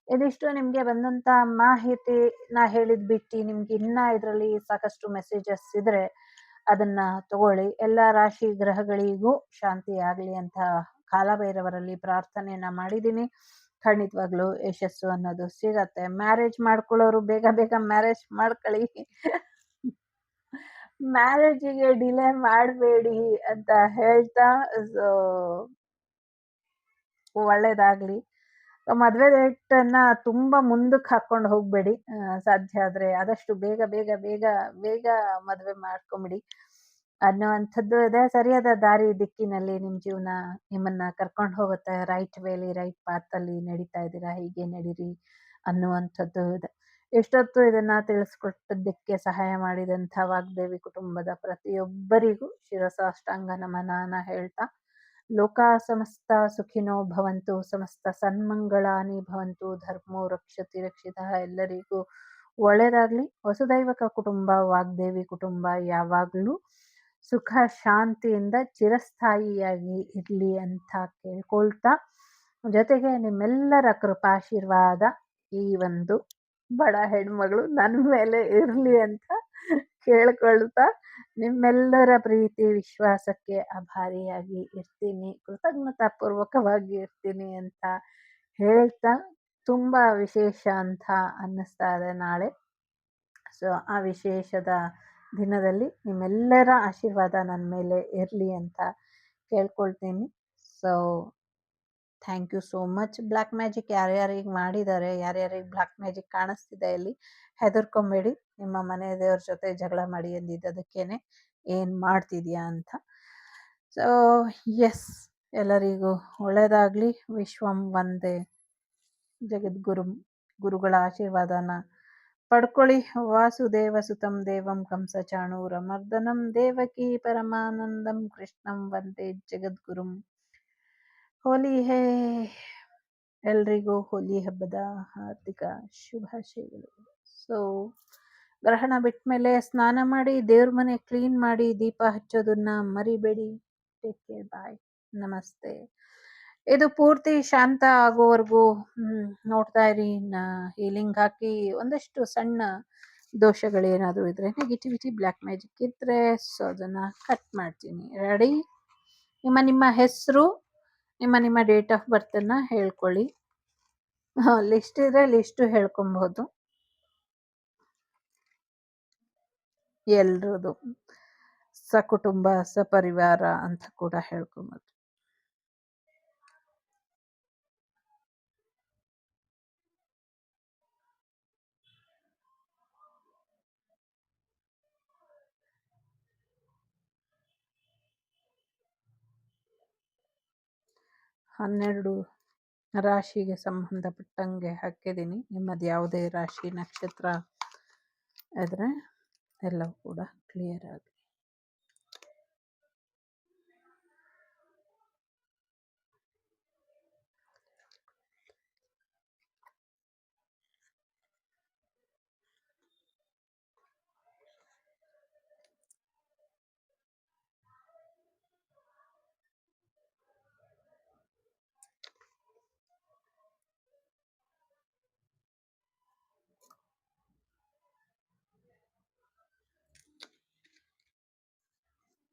B: ಇದಿಷ್ಟು ನಿಮ್ಗೆ ಬಂದಂತ ಮಾಹಿತಿ. ನಾ ಹೇಳಿದ್ ಬಿಟ್ಟು ನಿಮ್ಗೆ ಇನ್ನ ಇದರಲ್ಲಿ ಸಾಕಷ್ಟು ಮೆಸೇಜಸ್ ಇದ್ರೆ ಅದನ್ನ ತಗೊಳ್ಳಿ. ಎಲ್ಲ ರಾಶಿ ಗ್ರಹಗಳಿಗೂ ಶಾಂತಿ ಆಗ್ಲಿ ಅಂತ ಕಾಲಭೈರವರಲ್ಲಿ ಪ್ರಾರ್ಥನೆಯನ್ನ ಮಾಡಿದ್ದೀನಿ. ಖಂಡಿತವಾಗ್ಲೂ ಯಶಸ್ಸು ಅನ್ನೋದು ಸಿಗತ್ತೆ. ಮ್ಯಾರೇಜ್ ಮಾಡ್ಕೊಳ್ಳೋರು ಬೇಗ ಬೇಗ ಮ್ಯಾರೇಜ್ ಮಾಡ್ಕೊಳ್ಳಿ. ಮ್ಯಾರೇಜಿಗೆ ಡಿಲೇ ಮಾಡಬೇಡಿ ಅಂತ ಹೇಳ್ತಾ, ಸೊ ಒಳ್ಳೇದಾಗ್ಲಿ. ಮದ್ವೆ ಡೇಟನ್ನ ತುಂಬಾ ಮುಂದಕ್ಕೆ ಹಾಕೊಂಡು ಹೋಗ್ಬೇಡಿ. ಸಾಧ್ಯ ಆದ್ರೆ ಆದಷ್ಟು ಬೇಗ ಬೇಗ ಬೇಗ ಬೇಗ ಮದ್ವೆ ಮಾಡ್ಕೊಂಬಿಡಿ ಅನ್ನುವಂಥದ್ದು ಇದೆ. ಸರಿಯಾದ ದಾರಿ ದಿಕ್ಕಿನಲ್ಲಿ ನಿಮ್ ಜೀವನ ನಿಮ್ಮನ್ನ ಕರ್ಕೊಂಡು ಹೋಗುತ್ತೆ. ರೈಟ್ ವೇಲಿ ರೈಟ್ ಪಾತ್ ಅಲ್ಲಿ ನಡೀತಾ ಇದ್ದೀರಾ, ಹೀಗೆ ನಡೀರಿ ಅನ್ನುವಂಥದ್ದು ಇದೆ. ಎಷ್ಟೊತ್ತು ಇದನ್ನ ತಿಳಿಸ್ಕೊಟ್ಟದ್ದಕ್ಕೆ ಸಹಾಯ ಮಾಡಿದಂಥ ವಾಗ್ದೇವಿ ಕುಟುಂಬದ ಪ್ರತಿಯೊಬ್ಬರಿಗೂ ಶಿರಸಾಷ್ಟಾಂಗ ನಮನನ ಹೇಳ್ತಾ, ಲೋಕಾ ಸಮಸ್ತ ಸುಖಿನೋ ಭವಂತು, ಸಮಸ್ತ ಸನ್ಮಂಗಳಾನಿ ಭವಂತು, ಧರ್ಮೋ ರಕ್ಷತಿ ರಕ್ಷಿತಃ. ಎಲ್ಲರಿಗೂ ಒಳ್ಳೇದಾಗ್ಲಿ. ವಸುದೈವಕ ಕುಟುಂಬ, ವಾಗ್ದೇವಿ ಕುಟುಂಬ ಯಾವಾಗ್ಲೂ ಸುಖ ಶಾಂತಿಯಿಂದ ಚಿರಸ್ಥಾಯಿಯಾಗಿ ಇರ್ಲಿ ಅಂತ ಕೇಳ್ಕೊಳ್ತಾ, ಜೊತೆಗೆ ನಿಮ್ಮೆಲ್ಲರ ಕೃಪಾಶೀರ್ವಾದ ಈ ಒಂದು ಬಡ ಹೆಣ್ಮಗಳು ನನ್ನ ಮೇಲೆ ಇರ್ಲಿ ಅಂತ ಕೇಳ್ಕೊಳ್ತಾ, ನಿಮ್ಮೆಲ್ಲರ ಪ್ರೀತಿ ವಿಶ್ವಾಸಕ್ಕೆ ಆಭಾರಿಯಾಗಿ ಇರ್ತೀನಿ, ಕೃತಜ್ಞತಾ ಪೂರ್ವಕವಾಗಿ ಇರ್ತೀನಿ ಅಂತ ಹೇಳ್ತಾ, ತುಂಬಾ ವಿಶೇಷ ಅಂತ ಅನ್ನಿಸ್ತಾ ಇದೆ ನಾಳೆ. ಸೊ ಆ ವಿಶೇಷದ ದಿನದಲ್ಲಿ ನಿಮ್ಮೆಲ್ಲರ ಆಶೀರ್ವಾದ ನನ್ನ ಮೇಲೆ ಇರಲಿ ಅಂತ ಕೇಳ್ಕೊಳ್ತೀನಿ. So thank you so much. Black magic ಯಾರ್ಯಾರಿಗೆ ಮಾಡಿದ್ದಾರೆ, ಯಾರ್ಯಾರಿಗೆ ಬ್ಲ್ಯಾಕ್ ಮ್ಯಾಜಿಕ್ ಕಾಣಿಸ್ತಿದೆ ಇಲ್ಲಿ, ಹೆದರ್ಕೊಂಬೇಡಿ. ನಿಮ್ಮ ಮನೆ ದೇವ್ರ ಜೊತೆ ಜಗಳ ಮಾಡಿ ಅಂದಿದ್ದದಕ್ಕೇನೆ ಏನು ಮಾಡ್ತಿದ್ಯಾ ಅಂತ. ಸೊ ಎಸ್, ಎಲ್ಲರಿಗೂ ಒಳ್ಳೆಯದಾಗಲಿ. ವಿಶ್ವಂ ವಂದೇ ಜಗದ್ಗುರು, ಗುರುಗಳ ಆಶೀರ್ವಾದನ ಪಡ್ಕೊಳ್ಳಿ. ವಾಸುದೇವ ಸುತಂ ದೇವಂ ಕಂಸ ಚಾಣೂರ ಮರ್ದನಂ ದೇವಕಿ ಪರಮಾನಂದಂ ಕೃಷ್ಣಂ ವಂದೇ ಜಗದ್ಗುರುಂ. ಹೋಲಿ ಹೇ, ಎಲ್ರಿಗೂ ಹೋಲಿ ಹಬ್ಬದ ಹಾರ್ದಿಕ ಶುಭಾಶಯಗಳು. ಸೊ ಗ್ರಹಣ ಬಿಟ್ಟ ಮೇಲೆ ಸ್ನಾನ ಮಾಡಿ, ದೇವ್ರ ಮನೆ ಕ್ಲೀನ್ ಮಾಡಿ, ದೀಪ ಹಚ್ಚೋದನ್ನ ಮರಿಬೇಡಿ. ಟೇಕ್ ಕೇರ್, ಬಾಯ್, ನಮಸ್ತೆ. ಇದು ಪೂರ್ತಿ ಶಾಂತ ಆಗೋವರೆಗೂ ನೋಡ್ತಾ ಇರಿ. ಹೀಲಿಂಗ್ ಹಾಕಿ ಒಂದಷ್ಟು ಸಣ್ಣ ದೋಷಗಳೇನಾದರೂ ಇದ್ರೆ, ನೆಗೆಟಿವಿಟಿ ಬ್ಲ್ಯಾಕ್ ಮ್ಯಾಜಿಕ್ ಇದ್ರೆ, ಸೊ ಅದನ್ನ ಕಟ್ ಮಾಡ್ತೀನಿ. ರೆಡಿ? ನಿಮ್ಮ ಹೆಸರು, ನಿಮ್ಮ ಡೇಟ್ ಆಫ್ ಬರ್ತನ್ನ ಹೇಳ್ಕೊಳ್ಳಿ. ಲಿಸ್ಟ್ ಇದ್ರೆ ಲಿಸ್ಟು ಹೇಳ್ಕೊಬಹುದು. ಎಲ್ರದು ಸಕುಟುಂಬ ಸಪರಿವಾರ ಅಂತ ಕೂಡ ಹೇಳ್ಕೊಬಹುದು. ಹನ್ನೆರಡು ರಾಶಿಗೆ ಸಂಬಂಧಪಟ್ಟಂಗೆ ಹಾಕಿದ್ದೀನಿ. ನಿಮ್ಮದು ಯಾವುದೇ ರಾಶಿ ನಕ್ಷತ್ರ ಇದ್ರೆ ಎಲ್ಲವೂ ಕೂಡ ಕ್ಲಿಯರ್ ಆಗಿ.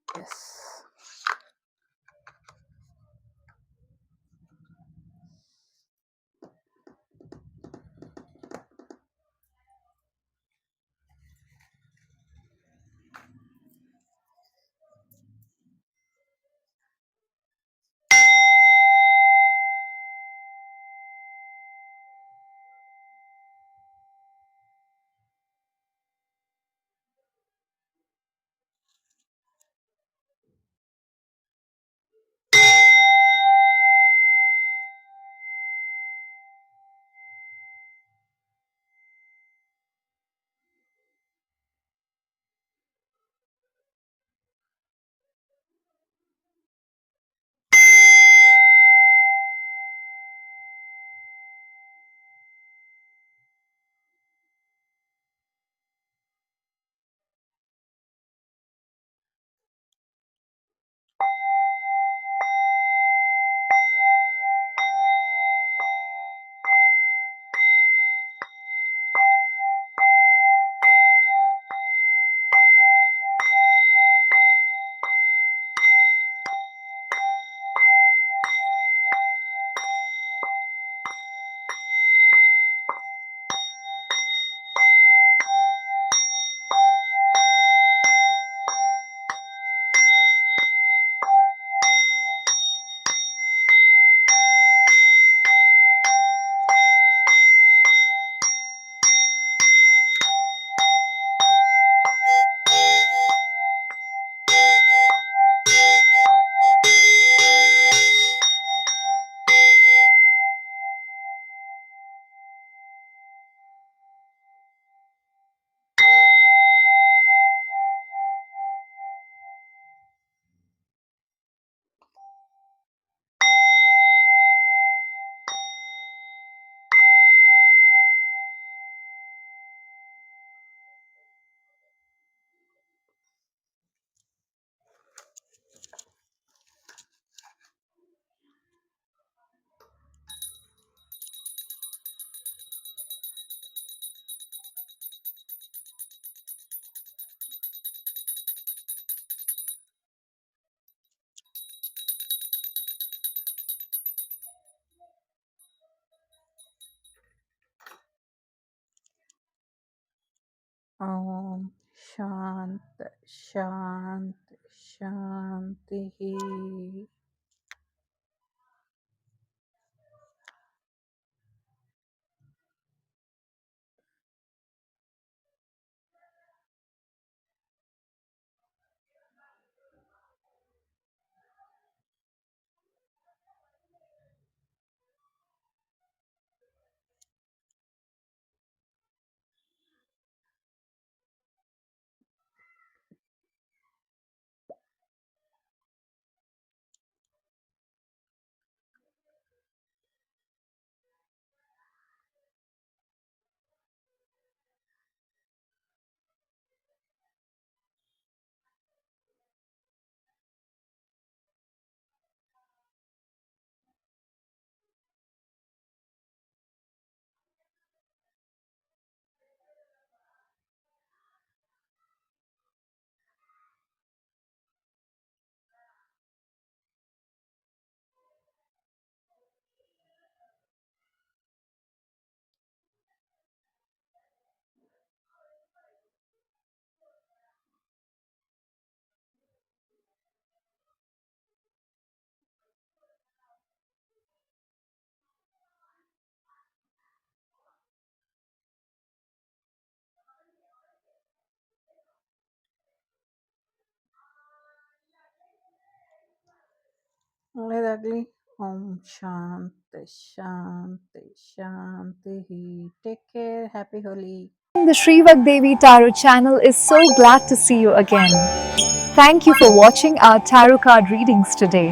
B: ಎಸ್, ಓಂ ಶಾಂತ ಶಾಂತ ಶಾಂತಿ. ಒಳ್ಳೆಯದಾಗಲಿ. ಓಂ ಶಾಂತಿ ಶಾಂತಿ ಶಾಂತಿ. Take care. Happy Holi.
A: The Shrivak Devi Tarot channel is so glad to see you again. Thank you for watching our tarot card readings today.